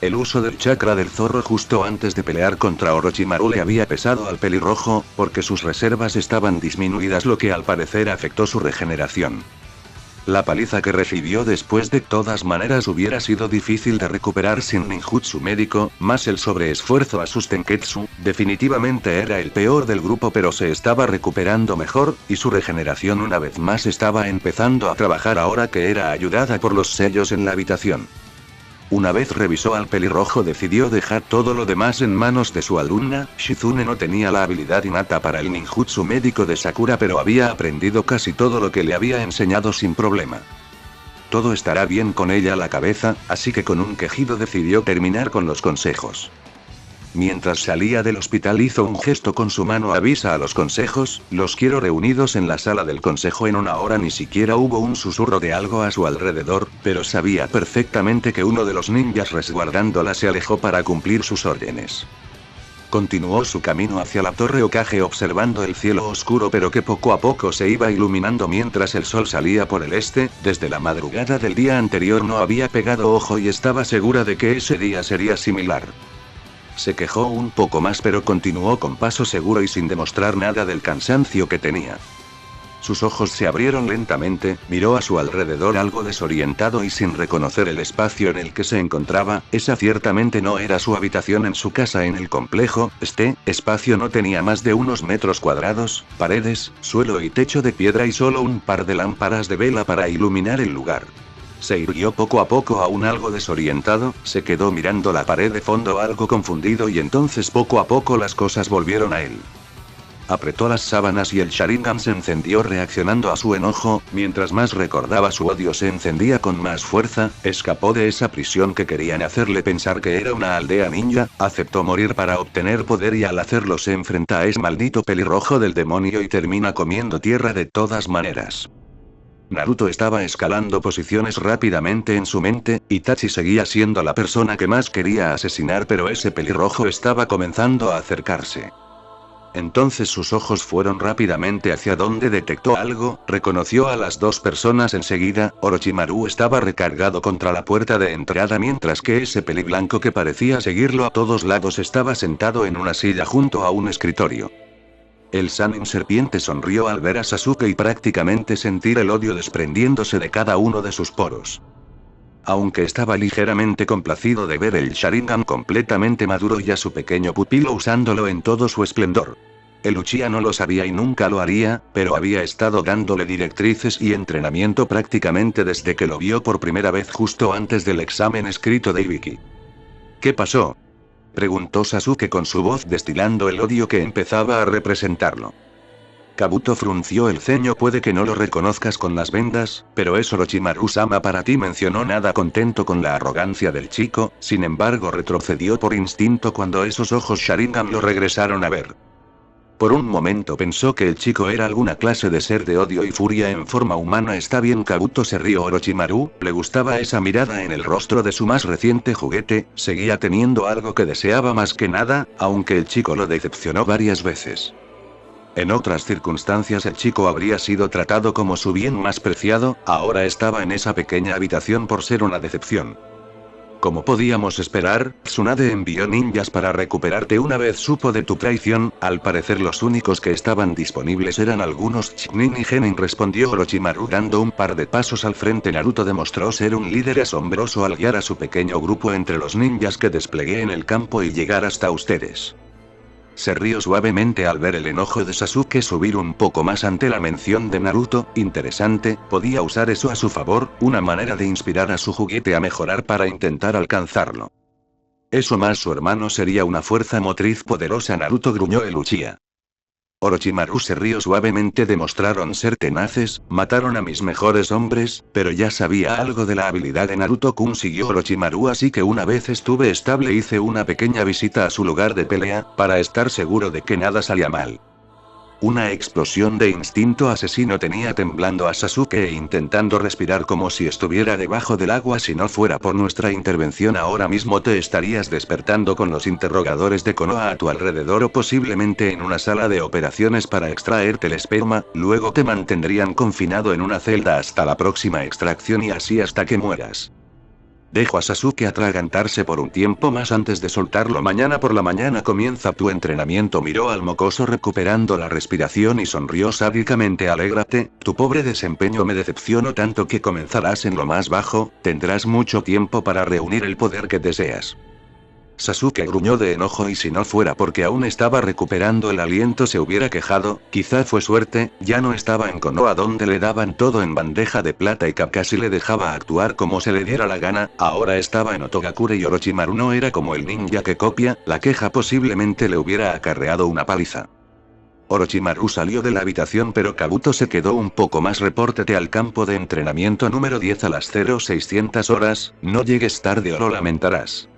Speaker 1: El uso del chakra del zorro justo antes de pelear contra Orochimaru le había pesado al pelirrojo, porque sus reservas estaban disminuidas lo que al parecer afectó su regeneración. La paliza que recibió después de todas maneras hubiera sido difícil de recuperar sin ninjutsu médico, más el sobreesfuerzo a sus Tenketsu, definitivamente era el peor del grupo pero se estaba recuperando mejor, y su regeneración una vez más estaba empezando a trabajar ahora que era ayudada por los sellos en la habitación. Una vez revisó al pelirrojo decidió dejar todo lo demás en manos de su alumna. Shizune no tenía la habilidad innata para el ninjutsu médico de Sakura pero había aprendido casi todo lo que le había enseñado sin problema. Todo estará bien con ella a la cabeza, así que con un quejido decidió terminar con los consejos. Mientras salía del hospital hizo un gesto con su mano. Avisa a los consejos, los quiero reunidos en la sala del consejo en 1 hora. Ni siquiera hubo un susurro de algo a su alrededor, pero sabía perfectamente que uno de los ninjas resguardándola se alejó para cumplir sus órdenes. Continuó su camino hacia la torre Hokage observando el cielo oscuro pero que poco a poco se iba iluminando mientras el sol salía por el este. Desde la madrugada del día anterior no había pegado ojo y estaba segura de que ese día sería similar. Se quejó un poco más pero continuó con paso seguro y sin demostrar nada del cansancio que tenía. Sus ojos se abrieron lentamente, miró a su alrededor algo desorientado y sin reconocer el espacio en el que se encontraba. Esa ciertamente no era su habitación en su casa en el complejo. Este espacio no tenía más de unos metros cuadrados, paredes, suelo y techo de piedra y solo un par de lámparas de vela para iluminar el lugar. Se irguió poco a poco aún algo desorientado, se quedó mirando la pared de fondo algo confundido y entonces poco a poco las cosas volvieron a él. Apretó las sábanas y el Sharingan se encendió reaccionando a su enojo. Mientras más recordaba su odio se encendía con más fuerza. Escapó de esa prisión que querían hacerle pensar que era una aldea ninja, aceptó morir para obtener poder y al hacerlo se enfrenta a ese maldito pelirrojo del demonio y termina comiendo tierra de todas maneras. Naruto estaba escalando posiciones rápidamente en su mente. Itachi seguía siendo la persona que más quería asesinar pero ese pelirrojo estaba comenzando a acercarse. Entonces sus ojos fueron rápidamente hacia donde detectó algo, reconoció a las dos personas enseguida. Orochimaru estaba recargado contra la puerta de entrada mientras que ese peliblanco que parecía seguirlo a todos lados estaba sentado en una silla junto a un escritorio. El Sannin serpiente sonrió al ver a Sasuke y prácticamente sentir el odio desprendiéndose de cada uno de sus poros. Aunque estaba ligeramente complacido de ver el Sharingan completamente maduro y a su pequeño pupilo usándolo en todo su esplendor. El Uchiha no lo sabía y nunca lo haría, pero había estado dándole directrices y entrenamiento prácticamente desde que lo vio por primera vez justo antes del examen escrito de Ibiki. ¿Qué pasó?, preguntó Sasuke con su voz destilando el odio que empezaba a representarlo. Kabuto frunció el ceño. Puede que no lo reconozcas con las vendas, pero es Orochimaru-sama para ti, mencionó nada contento con la arrogancia del chico. Sin embargo retrocedió por instinto cuando esos ojos Sharingan lo regresaron a ver. Por un momento pensó que el chico era alguna clase de ser de odio y furia en forma humana. Está bien, Kabuto se rió. Orochimaru, le gustaba esa mirada en el rostro de su más reciente juguete, seguía teniendo algo que deseaba más que nada, aunque el chico lo decepcionó varias veces. En otras circunstancias el chico habría sido tratado como su bien más preciado, ahora estaba en esa pequeña habitación por ser una decepción. Como podíamos esperar, Tsunade envió ninjas para recuperarte una vez supo de tu traición. Al parecer los únicos que estaban disponibles eran algunos Chunin y Genin, respondió Orochimaru dando un par de pasos al frente. Naruto demostró ser un líder asombroso al guiar a su pequeño grupo entre los ninjas que desplegué en el campo y llegar hasta ustedes. Se rió suavemente al ver el enojo de Sasuke subir un poco más ante la mención de Naruto. Interesante, podía usar eso a su favor, una manera de inspirar a su juguete a mejorar para intentar alcanzarlo. Eso más su hermano sería una fuerza motriz poderosa. Naruto, gruñó el Uchiha. Orochimaru se rió suavemente. Demostraron ser tenaces, mataron a mis mejores hombres, pero ya sabía algo de la habilidad de Naruto-kun, siguió Orochimaru, así que una vez estuve estable hice una pequeña visita a su lugar de pelea, para estar seguro de que nada salía mal. Una explosión de instinto asesino tenía temblando a Sasuke e intentando respirar como si estuviera debajo del agua. Si no fuera por nuestra intervención ahora mismo te estarías despertando con los interrogadores de Konoha a tu alrededor o posiblemente en una sala de operaciones para extraerte el esperma, luego te mantendrían confinado en una celda hasta la próxima extracción y así hasta que mueras. Dejo a Sasuke atragantarse por un tiempo más antes de soltarlo. Mañana por la mañana comienza tu entrenamiento. Miró al mocoso recuperando la respiración y sonrió sádicamente. Alégrate, tu pobre desempeño me decepcionó tanto que comenzarás en lo más bajo, tendrás mucho tiempo para reunir el poder que deseas. Sasuke gruñó de enojo y si no fuera porque aún estaba recuperando el aliento se hubiera quejado. Quizá fue suerte, ya no estaba en Konoha donde le daban todo en bandeja de plata y Kakashi le dejaba actuar como se le diera la gana, ahora estaba en Otogakure y Orochimaru no era como el ninja que copia. La queja posiblemente le hubiera acarreado una paliza. Orochimaru salió de la habitación pero Kabuto se quedó un poco más. Repórtate al campo de entrenamiento número 10 a las 0600 horas, no llegues tarde o lo lamentarás.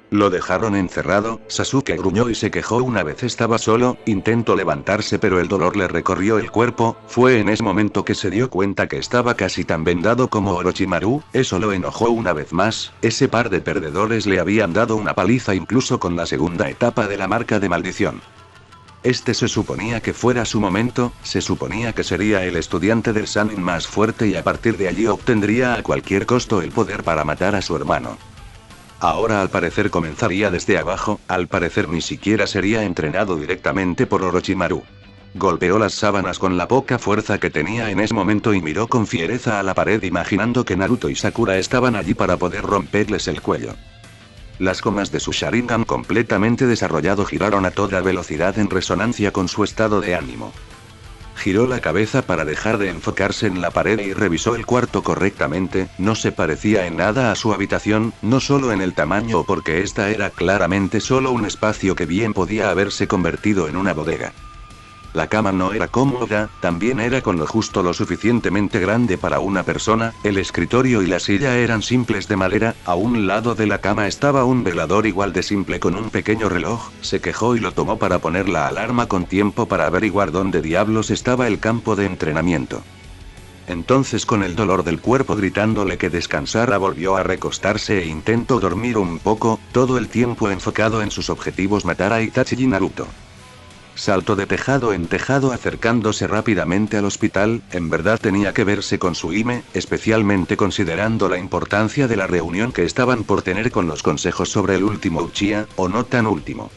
Speaker 1: Lo dejaron encerrado. Sasuke gruñó y se quejó una vez estaba solo, intentó levantarse pero el dolor le recorrió el cuerpo. Fue en ese momento que se dio cuenta que estaba casi tan vendado como Orochimaru. Eso lo enojó una vez más. Ese par de perdedores le habían dado una paliza incluso con la segunda etapa de la marca de maldición. Este se suponía que fuera su momento, se suponía que sería el estudiante del Sannin más fuerte y a partir de allí obtendría a cualquier costo el poder para matar a su hermano. Ahora al parecer comenzaría desde abajo, al parecer ni siquiera sería entrenado directamente por Orochimaru. Golpeó las sábanas con la poca fuerza que tenía en ese momento y miró con fiereza a la pared imaginando que Naruto y Sakura estaban allí para poder romperles el cuello. Las comas de su Sharingan completamente desarrollado giraron a toda velocidad en resonancia con su estado de ánimo. Giró la cabeza para dejar de enfocarse en la pared y revisó el cuarto correctamente. No se parecía en nada a su habitación, no solo en el tamaño o porque esta era claramente solo un espacio que bien podía haberse convertido en una bodega. La cama no era cómoda, también era con lo justo lo suficientemente grande para una persona. El escritorio y la silla eran simples de madera. A un lado de la cama estaba un velador igual de simple con un pequeño reloj. Se quejó y lo tomó para poner la alarma con tiempo para averiguar dónde diablos estaba el campo de entrenamiento. Entonces con el dolor del cuerpo gritándole que descansara volvió a recostarse e intentó dormir un poco, todo el tiempo enfocado en sus objetivos matar a Itachi y Naruto. Saltó de tejado en tejado acercándose rápidamente al hospital. En verdad tenía que verse con su Hime, especialmente considerando la importancia de la reunión que estaban por tener con los consejos sobre el último Uchiha, o no tan último.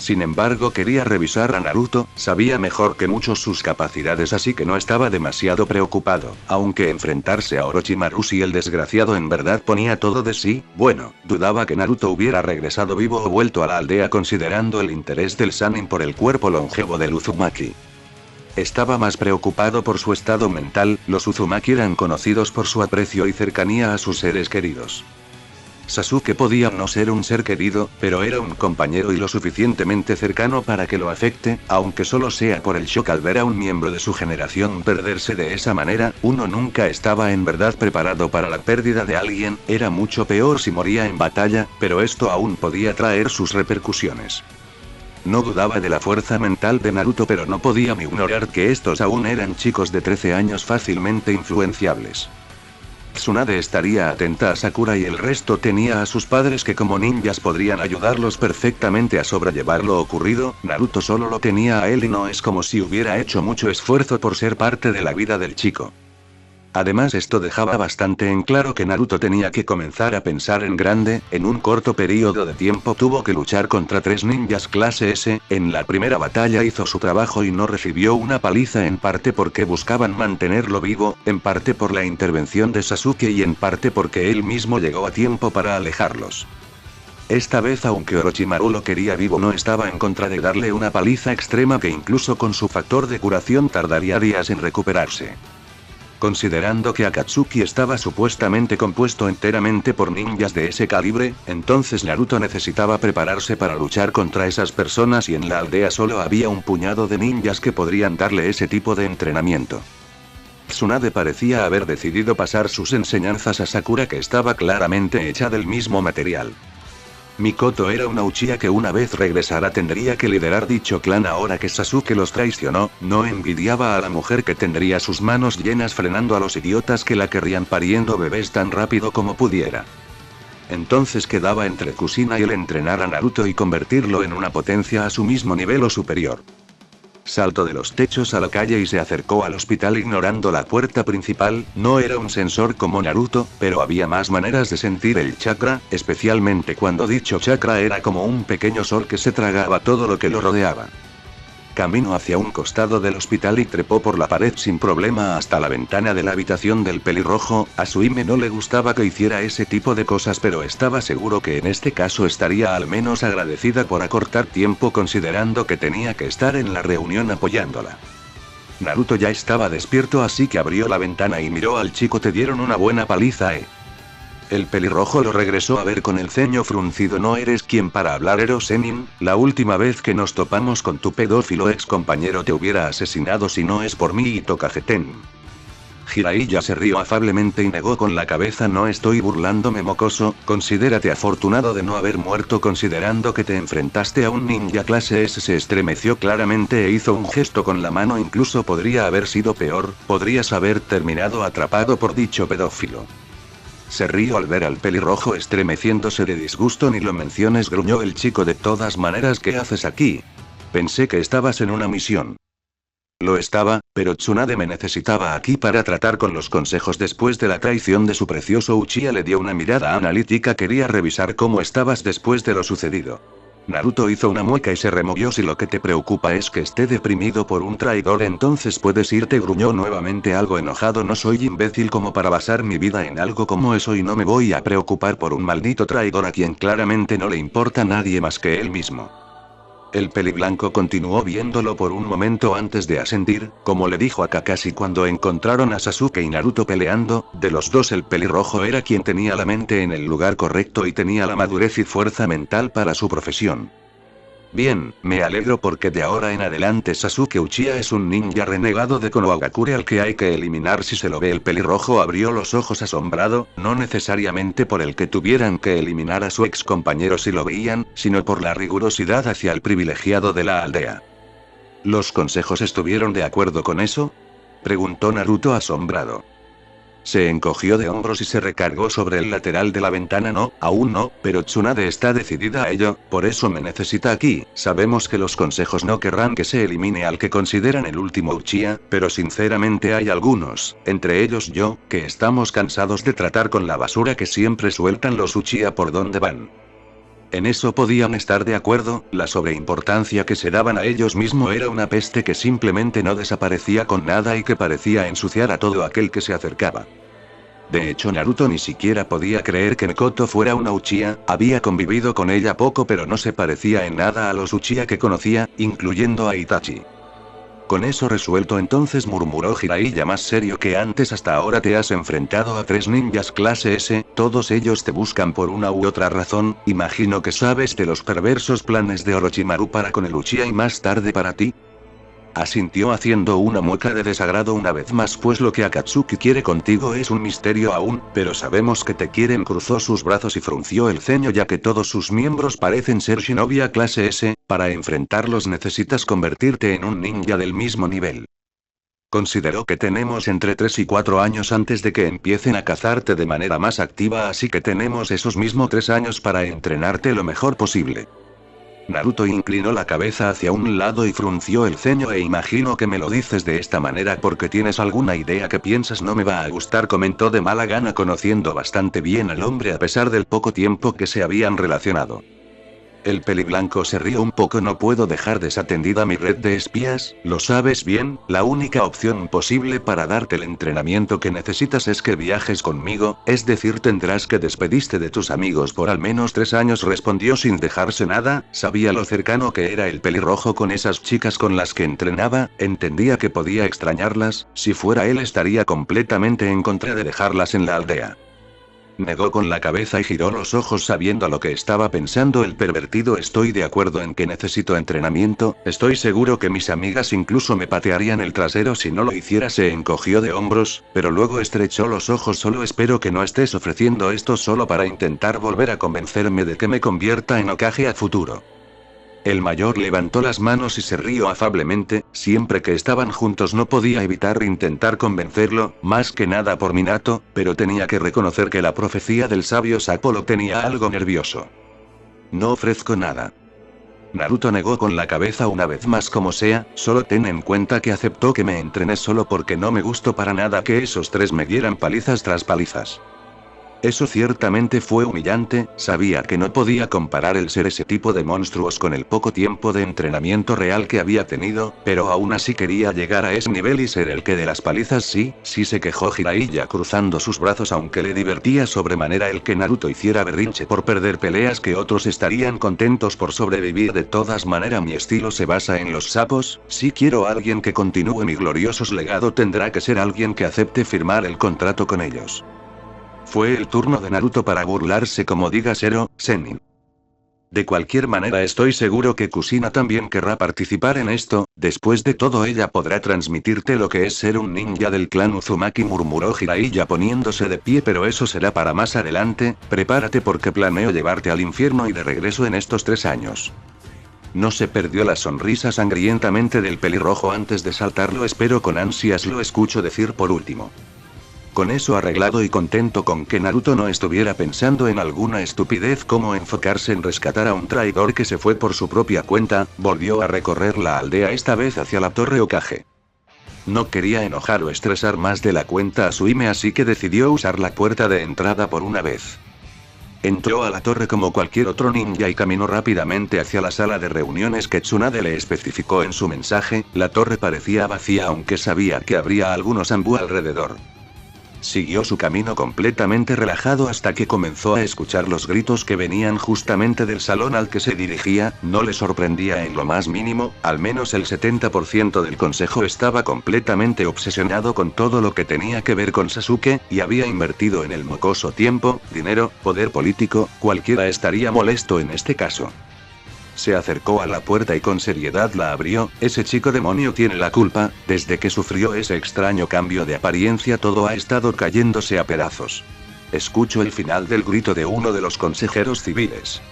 Speaker 1: Sin embargo quería revisar a Naruto, sabía mejor que muchos sus capacidades así que no estaba demasiado preocupado, aunque enfrentarse a Orochimaru si el desgraciado en verdad ponía todo de sí, bueno, dudaba que Naruto hubiera regresado vivo o vuelto a la aldea considerando el interés del Sannin por el cuerpo longevo del Uzumaki. Estaba más preocupado por su estado mental. Los Uzumaki eran conocidos por su aprecio y cercanía a sus seres queridos. Sasuke podía no ser un ser querido, pero era un compañero y lo suficientemente cercano para que lo afecte, aunque solo sea por el shock al ver a un miembro de su generación perderse de esa manera. Uno nunca estaba en verdad preparado para la pérdida de alguien, era mucho peor si moría en batalla, pero esto aún podía traer sus repercusiones. No dudaba de la fuerza mental de Naruto pero no podía ignorar que estos aún eran chicos de 13 años fácilmente influenciables. Tsunade estaría atenta a Sakura y el resto tenía a sus padres que como ninjas podrían ayudarlos perfectamente a sobrellevar lo ocurrido. Naruto solo lo tenía a él y no es como si hubiera hecho mucho esfuerzo por ser parte de la vida del chico. Además esto dejaba bastante en claro que Naruto tenía que comenzar a pensar en grande. En un corto periodo de tiempo tuvo que luchar contra 3 ninjas clase S, en la primera batalla hizo su trabajo y no recibió una paliza en parte porque buscaban mantenerlo vivo, en parte por la intervención de Sasuke y en parte porque él mismo llegó a tiempo para alejarlos. Esta vez aunque Orochimaru lo quería vivo no estaba en contra de darle una paliza extrema que incluso con su factor de curación tardaría días en recuperarse. Considerando que Akatsuki estaba supuestamente compuesto enteramente por ninjas de ese calibre, entonces Naruto necesitaba prepararse para luchar contra esas personas y en la aldea solo había un puñado de ninjas que podrían darle ese tipo de entrenamiento. Tsunade parecía haber decidido pasar sus enseñanzas a Sakura que estaba claramente hecha del mismo material. Mikoto era una Uchiha que una vez regresara tendría que liderar dicho clan ahora que Sasuke los traicionó. No envidiaba a la mujer que tendría sus manos llenas frenando a los idiotas que la querrían pariendo bebés tan rápido como pudiera. Entonces quedaba entre Kushina y el entrenar a Naruto y convertirlo en una potencia a su mismo nivel o superior. Saltó de los techos a la calle y se acercó al hospital ignorando la puerta principal. No era un sensor como Naruto, pero había más maneras de sentir el chakra, especialmente cuando dicho chakra era como un pequeño sol que se tragaba todo lo que lo rodeaba. Caminó hacia un costado del hospital y trepó por la pared sin problema hasta la ventana de la habitación del pelirrojo. A su Hime no le gustaba que hiciera ese tipo de cosas pero estaba seguro que en este caso estaría al menos agradecida por acortar tiempo considerando que tenía que estar en la reunión apoyándola. Naruto ya estaba despierto así que abrió la ventana y miró al chico. Te dieron una buena paliza, El pelirrojo lo regresó a ver con el ceño fruncido. No eres quien para hablar, Erosenin. La última vez que nos topamos con tu pedófilo ex compañero te hubiera asesinado si no es por mí y Tokageten. Jiraiya se rió afablemente y negó con la cabeza. No estoy burlándome, mocoso, considérate afortunado de no haber muerto considerando que te enfrentaste a un ninja clase S. Se estremeció claramente e hizo un gesto con la mano. Incluso podría haber sido peor, podrías haber terminado atrapado por dicho pedófilo. Se rió al ver al pelirrojo estremeciéndose de disgusto. Ni lo menciones, gruñó el chico. De todas maneras, ¿qué haces aquí? Pensé que estabas en una misión. Lo estaba, pero Tsunade me necesitaba aquí para tratar con los consejos después de la traición de su precioso Uchiha. Le dio una mirada analítica. Quería revisar cómo estabas después de lo sucedido. Naruto hizo una mueca y se removió. Si lo que te preocupa es que esté deprimido por un traidor, entonces puedes irte, gruñó nuevamente algo enojado. No soy imbécil como para basar mi vida en algo como eso y no me voy a preocupar por un maldito traidor a quien claramente no le importa a nadie más que él mismo. El peliblanco continuó viéndolo por un momento antes de asentir, como le dijo a Kakashi cuando encontraron a Sasuke y Naruto peleando. De los dos, el pelirrojo era quien tenía la mente en el lugar correcto y tenía la madurez y fuerza mental para su profesión. Bien, me alegro porque de ahora en adelante Sasuke Uchiha es un ninja renegado de Konohagakure al que hay que eliminar si se lo ve. El pelirrojo abrió los ojos asombrado, no necesariamente por el que tuvieran que eliminar a su ex compañero si lo veían, sino por la rigurosidad hacia el privilegiado de la aldea. ¿Los consejos estuvieron de acuerdo con eso?, preguntó Naruto asombrado. Se encogió de hombros y se recargó sobre el lateral de la ventana. No, aún no, pero Tsunade está decidida a ello, por eso me necesita aquí. Sabemos que los consejos no querrán que se elimine al que consideran el último Uchiha, pero sinceramente hay algunos, entre ellos yo, que estamos cansados de tratar con la basura que siempre sueltan los Uchiha por donde van. En eso podían estar de acuerdo. La sobreimportancia que se daban a ellos mismos era una peste que simplemente no desaparecía con nada y que parecía ensuciar a todo aquel que se acercaba. De hecho, Naruto ni siquiera podía creer que Mikoto fuera una Uchiha. Había convivido con ella poco, pero no se parecía en nada a los Uchiha que conocía, incluyendo a Itachi. Con eso resuelto, entonces, murmuró Jiraiya más serio que antes. Hasta ahora te has enfrentado a 3 ninjas clase S, todos ellos te buscan por una u otra razón. Imagino que sabes de los perversos planes de Orochimaru para con el Uchiha y más tarde para ti. Asintió haciendo una mueca de desagrado una vez más. Pues lo que Akatsuki quiere contigo es un misterio aún, pero sabemos que te quieren. Cruzó sus brazos y frunció el ceño. Ya que todos sus miembros parecen ser Shinobi clase S, para enfrentarlos necesitas convertirte en un ninja del mismo nivel. Considero que tenemos entre 3 y 4 años antes de que empiecen a cazarte de manera más activa, así que tenemos esos mismos 3 años para entrenarte lo mejor posible. Naruto inclinó la cabeza hacia un lado y frunció el ceño. Imagino que me lo dices de esta manera porque tienes alguna idea que piensas no me va a gustar, comentó de mala gana, conociendo bastante bien al hombre a pesar del poco tiempo que se habían relacionado. El peliblanco se rió un poco. No puedo dejar desatendida mi red de espías, lo sabes bien. La única opción posible para darte el entrenamiento que necesitas es que viajes conmigo, es decir, tendrás que despedirte de tus amigos por al menos 3 años, respondió sin dejarse nada. Sabía lo cercano que era el pelirrojo con esas chicas con las que entrenaba, entendía que podía extrañarlas. Si fuera él estaría completamente en contra de dejarlas en la aldea. Negó con la cabeza y giró los ojos sabiendo a lo que estaba pensando el pervertido. Estoy de acuerdo en que necesito entrenamiento, estoy seguro que mis amigas incluso me patearían el trasero si no lo hiciera. Se encogió de hombros, pero luego estrechó los ojos. Solo espero que no estés ofreciendo esto solo para intentar volver a convencerme de que me convierta en Hokage a futuro. El mayor levantó las manos y se rió afablemente. Siempre que estaban juntos no podía evitar intentar convencerlo, más que nada por Minato, pero tenía que reconocer que la profecía del sabio sapo lo tenía algo nervioso. No ofrezco nada. Naruto negó con la cabeza una vez más. Como sea, solo ten en cuenta que aceptó que me entrené solo porque no me gustó para nada que esos 3 me dieran palizas tras palizas. Eso ciertamente fue humillante. Sabía que no podía comparar el ser ese tipo de monstruos con el poco tiempo de entrenamiento real que había tenido, pero aún así quería llegar a ese nivel y ser el que de las palizas. Sí, se quejó Jiraiya cruzando sus brazos, aunque le divertía sobremanera el que Naruto hiciera berrinche por perder peleas que otros estarían contentos por sobrevivir. De todas maneras, mi estilo se basa en los sapos. Si quiero a alguien que continúe mi glorioso legado, tendrá que ser alguien que acepte firmar el contrato con ellos. Fue el turno de Naruto para burlarse. Como diga Zero, Zenin. De cualquier manera estoy seguro que Kusina también querrá participar en esto, después de todo ella podrá transmitirte lo que es ser un ninja del clan Uzumaki, murmuró Jiraiya poniéndose de pie, pero eso será para más adelante, prepárate porque planeo llevarte al infierno y de regreso en estos 3 años. No se perdió la sonrisa sangrientamente del pelirrojo antes de saltarlo, espero con ansias lo escucho decir por último. Con eso arreglado y contento con que Naruto no estuviera pensando en alguna estupidez como enfocarse en rescatar a un traidor que se fue por su propia cuenta, volvió a recorrer la aldea, esta vez hacia la Torre Hokage. No quería enojar o estresar más de la cuenta a Suime, así que decidió usar la puerta de entrada por una vez. Entró a la torre como cualquier otro ninja y caminó rápidamente hacia la sala de reuniones que Tsunade le especificó en su mensaje. La torre parecía vacía aunque sabía que habría algunos Anbu alrededor. Siguió su camino completamente relajado hasta que comenzó a escuchar los gritos que venían justamente del salón al que se dirigía. No le sorprendía en lo más mínimo, al menos el 70% del consejo estaba completamente obsesionado con todo lo que tenía que ver con Sasuke, y había invertido en el mocoso tiempo, dinero, poder político, cualquiera estaría molesto en este caso. Se acercó a la puerta y con seriedad la abrió. Ese chico demonio tiene la culpa, desde que sufrió ese extraño cambio de apariencia todo ha estado cayéndose a pedazos. Escucho el final del grito de uno de los consejeros civiles.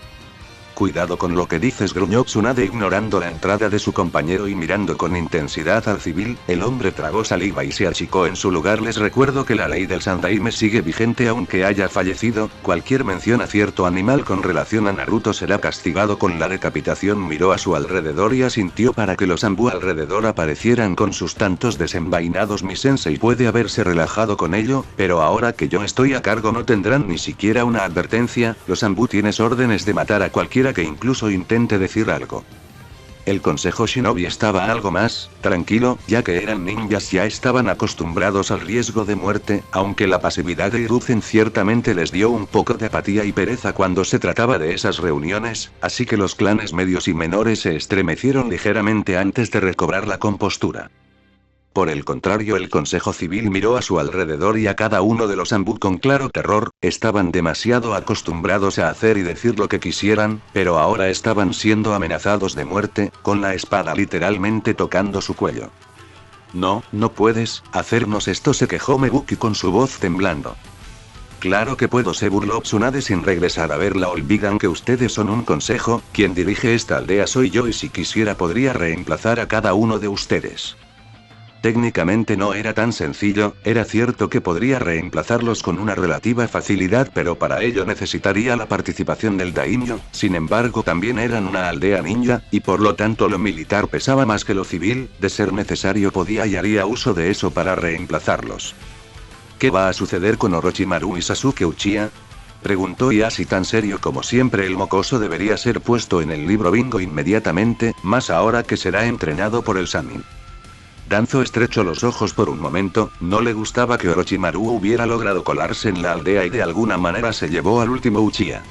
Speaker 1: Cuidado con lo que dices, gruñó Tsunade ignorando la entrada de su compañero y mirando con intensidad al civil. El hombre tragó saliva y se achicó en su lugar. Les recuerdo que la ley del Sandaime sigue vigente aunque haya fallecido. Cualquier mención a cierto animal con relación a Naruto será castigado con la decapitación. Miró a su alrededor y asintió para que los Anbu alrededor aparecieran con sus tantos desenvainados. Mi sensei puede haberse relajado con ello, pero ahora que yo estoy a cargo no tendrán ni siquiera una advertencia. Los Anbu tienes órdenes de matar a cualquiera que incluso intente decir algo. El consejo Shinobi estaba algo más tranquilo, ya que eran ninjas, ya estaban acostumbrados al riesgo de muerte, aunque la pasividad de Hiruzen ciertamente les dio un poco de apatía y pereza cuando se trataba de esas reuniones, así que los clanes medios y menores se estremecieron ligeramente antes de recobrar la compostura. Por el contrario, el Consejo Civil miró a su alrededor y a cada uno de los Anbu con claro terror. Estaban demasiado acostumbrados a hacer y decir lo que quisieran, pero ahora estaban siendo amenazados de muerte, con la espada literalmente tocando su cuello. No, no puedes hacernos esto, se quejó Mebuki con su voz temblando. Claro que puedo, se burló Tsunade sin regresar a verla. Olvidan que ustedes son un consejo, quien dirige esta aldea soy yo y si quisiera podría reemplazar a cada uno de ustedes. Técnicamente no era tan sencillo, era cierto que podría reemplazarlos con una relativa facilidad, pero para ello necesitaría la participación del daimyo. Sin embargo, también eran una aldea ninja, y por lo tanto lo militar pesaba más que lo civil. De ser necesario podía y haría uso de eso para reemplazarlos. ¿Qué va a suceder con Orochimaru y Sasuke Uchiha?, preguntó Ieyasu tan serio como siempre. El mocoso debería ser puesto en el libro bingo inmediatamente, más ahora que será entrenado por el Sannin. Danzo estrechó los ojos por un momento. No le gustaba que Orochimaru hubiera logrado colarse en la aldea y de alguna manera se llevó al último Uchiha.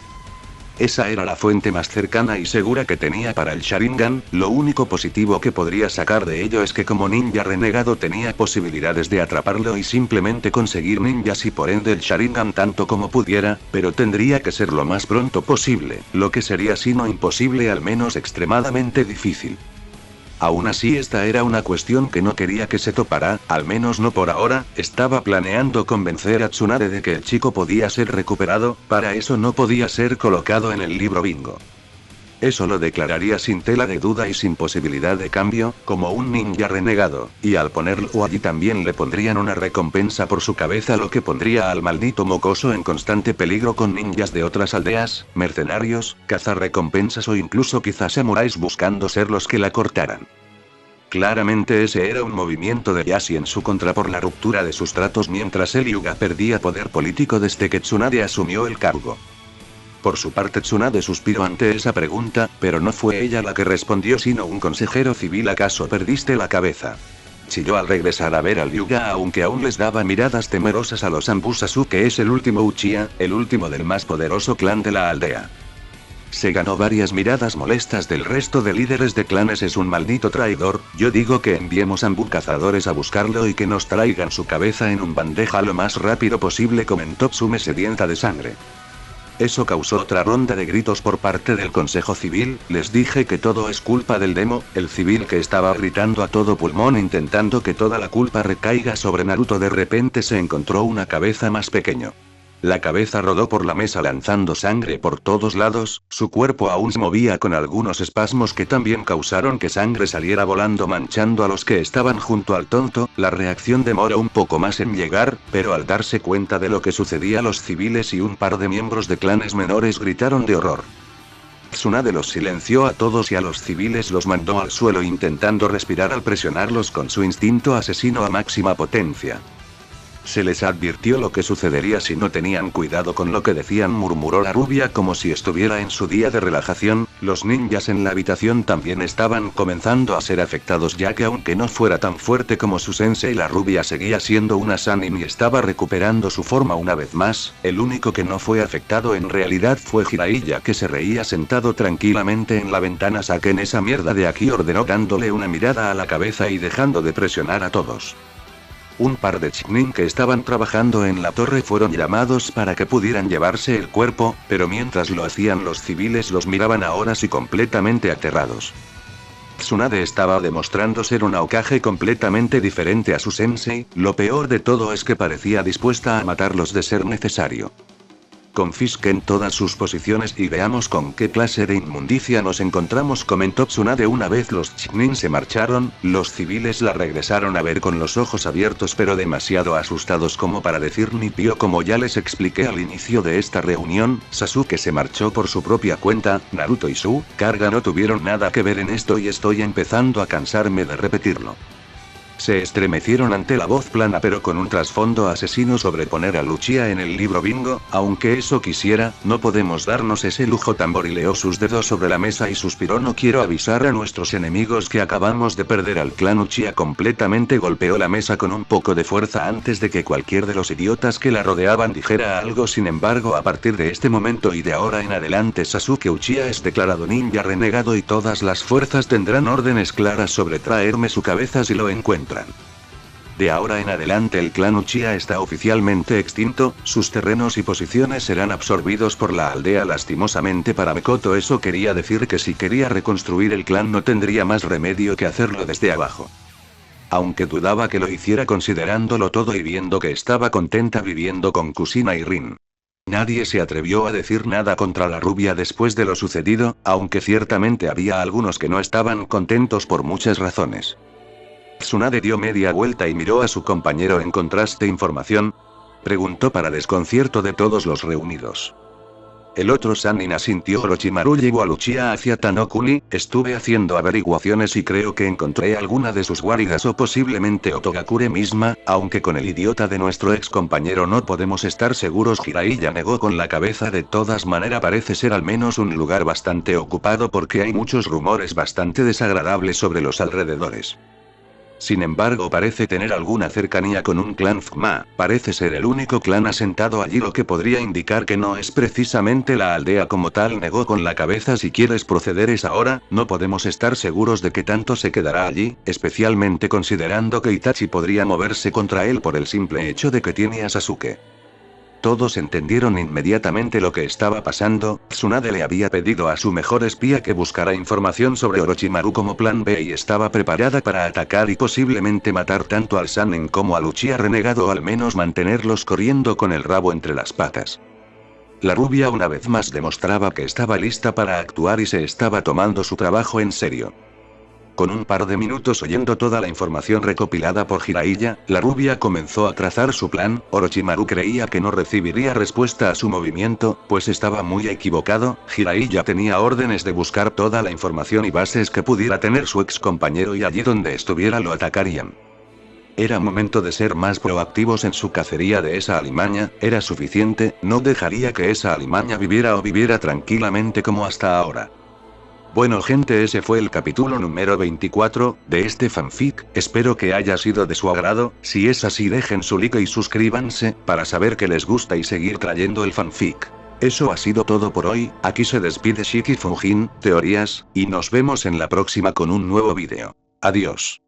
Speaker 1: Esa era la fuente más cercana y segura que tenía para el Sharingan. Lo único positivo que podría sacar de ello es que como ninja renegado tenía posibilidades de atraparlo y simplemente conseguir ninjas y por ende el Sharingan tanto como pudiera, pero tendría que ser lo más pronto posible, lo que sería si no imposible al menos extremadamente difícil. Aún así, esta era una cuestión que no quería que se topara, al menos no por ahora. Estaba planeando convencer a Tsunade de que el chico podía ser recuperado, para eso no podía ser colocado en el libro bingo. Eso lo declararía sin tela de duda y sin posibilidad de cambio, como un ninja renegado, y al ponerlo allí también le pondrían una recompensa por su cabeza, lo que pondría al maldito mocoso en constante peligro con ninjas de otras aldeas, mercenarios, cazarrecompensas o incluso quizás samuráis buscando ser los que la cortaran. Claramente ese era un movimiento de Ieyasu en su contra por la ruptura de sus tratos mientras el Hyuga perdía poder político desde que Tsunade asumió el cargo. Por su parte Tsunade suspiró ante esa pregunta, pero no fue ella la que respondió sino un consejero civil. ¿Acaso perdiste la cabeza?, chilló al regresar a ver al Hyuga, aunque aún les daba miradas temerosas a los Anbu. Sasuke es el último Uchiha, el último del más poderoso clan de la aldea. Se ganó varias miradas molestas del resto de líderes de clanes. Es un maldito traidor. Yo digo que enviemos Anbu cazadores a buscarlo y que nos traigan su cabeza en un bandeja lo más rápido posible, comentó Tsume sedienta de sangre. Eso causó otra ronda de gritos por parte del Consejo Civil. Les dije que todo es culpa del demo, el civil que estaba gritando a todo pulmón intentando que toda la culpa recaiga sobre Naruto. De repente se encontró una cabeza más pequeño. La cabeza rodó por la mesa lanzando sangre por todos lados, su cuerpo aún se movía con algunos espasmos que también causaron que sangre saliera volando manchando a los que estaban junto al tonto. La reacción demoró un poco más en llegar, pero al darse cuenta de lo que sucedía los civiles y un par de miembros de clanes menores gritaron de horror. Tsunade los silenció a todos y a los civiles los mandó al suelo intentando respirar al presionarlos con su instinto asesino a máxima potencia. Se les advirtió lo que sucedería si no tenían cuidado con lo que decían, murmuró la rubia como si estuviera en su día de relajación. Los ninjas en la habitación también estaban comenzando a ser afectados ya que aunque no fuera tan fuerte como su sensei, la rubia seguía siendo una Sannin y estaba recuperando su forma una vez más. El único que no fue afectado en realidad fue Jiraiya, que se reía sentado tranquilamente en la ventana. Saquen esa mierda de aquí, ordenó dándole una mirada a la cabeza y dejando de presionar a todos. Un par de Chunin que estaban trabajando en la torre fueron llamados para que pudieran llevarse el cuerpo, pero mientras lo hacían los civiles los miraban a horas y completamente aterrados. Tsunade estaba demostrando ser una Hokage completamente diferente a su sensei. Lo peor de todo es que parecía dispuesta a matarlos de ser necesario. Confisquen todas sus posiciones y veamos con qué clase de inmundicia nos encontramos, comentó Tsunade una vez los Chunin se marcharon. Los civiles la regresaron a ver con los ojos abiertos pero demasiado asustados como para decir ni pío. Como ya les expliqué al inicio de esta reunión, Sasuke se marchó por su propia cuenta, Naruto y su carga no tuvieron nada que ver en esto y estoy empezando a cansarme de repetirlo. Se estremecieron ante la voz plana pero con un trasfondo asesino sobre poner a Uchiha en el libro bingo. Aunque eso quisiera, no podemos darnos ese lujo. Tamborileó sus dedos sobre la mesa y suspiró. No quiero avisar a nuestros enemigos que acabamos de perder al clan Uchiha. Completamente golpeó la mesa con un poco de fuerza antes de que cualquier de los idiotas que la rodeaban dijera algo. Sin embargo, a partir de este momento y de ahora en adelante, Sasuke Uchiha es declarado ninja renegado y todas las fuerzas tendrán órdenes claras sobre traerme su cabeza si lo encuentran. De ahora en adelante el clan Uchiha está oficialmente extinto, sus terrenos y posiciones serán absorbidos por la aldea. Lastimosamente para Mikoto eso quería decir que si quería reconstruir el clan no tendría más remedio que hacerlo desde abajo. Aunque dudaba que lo hiciera considerándolo todo y viendo que estaba contenta viviendo con Kusina y Rin. Nadie se atrevió a decir nada contra la rubia después de lo sucedido, aunque ciertamente había algunos que no estaban contentos por muchas razones. Tsunade dio media vuelta y miró a su compañero. ¿Encontraste información?, preguntó para desconcierto de todos los reunidos. El otro Sannin asintió. Orochimaru llevó a Uchiha hacia Tanokuni. Estuve haciendo averiguaciones y creo que encontré alguna de sus guaridas o posiblemente Otogakure misma, aunque con el idiota de nuestro ex compañero no podemos estar seguros. Jiraiya negó con la cabeza. De todas maneras parece ser al menos un lugar bastante ocupado porque hay muchos rumores bastante desagradables sobre los alrededores. Sin embargo parece tener alguna cercanía con un clan Fma, parece ser el único clan asentado allí, lo que podría indicar que no es precisamente la aldea como tal. Negó con la cabeza. Si quieres proceder es ahora, no podemos estar seguros de que tanto se quedará allí, especialmente considerando que Itachi podría moverse contra él por el simple hecho de que tiene a Sasuke. Todos entendieron inmediatamente lo que estaba pasando. Tsunade le había pedido a su mejor espía que buscara información sobre Orochimaru como plan B y estaba preparada para atacar y posiblemente matar tanto al Sannin como al Uchiha renegado o al menos mantenerlos corriendo con el rabo entre las patas. La rubia una vez más demostraba que estaba lista para actuar y se estaba tomando su trabajo en serio. Con un par de minutos oyendo toda la información recopilada por Jiraiya, la rubia comenzó a trazar su plan. Orochimaru creía que no recibiría respuesta a su movimiento, pues estaba muy equivocado. Jiraiya tenía órdenes de buscar toda la información y bases que pudiera tener su ex compañero y allí donde estuviera lo atacarían. Era momento de ser más proactivos en su cacería de esa alimaña. Era suficiente, no dejaría que esa alimaña viviera tranquilamente como hasta ahora. Bueno gente, ese fue el capítulo número 24, de este fanfic. Espero que haya sido de su agrado. Si es así dejen su like y suscríbanse, para saber que les gusta y seguir trayendo el fanfic. Eso ha sido todo por hoy. Aquí se despide Shiki Fujin, Teorías, y nos vemos en la próxima con un nuevo vídeo. Adiós.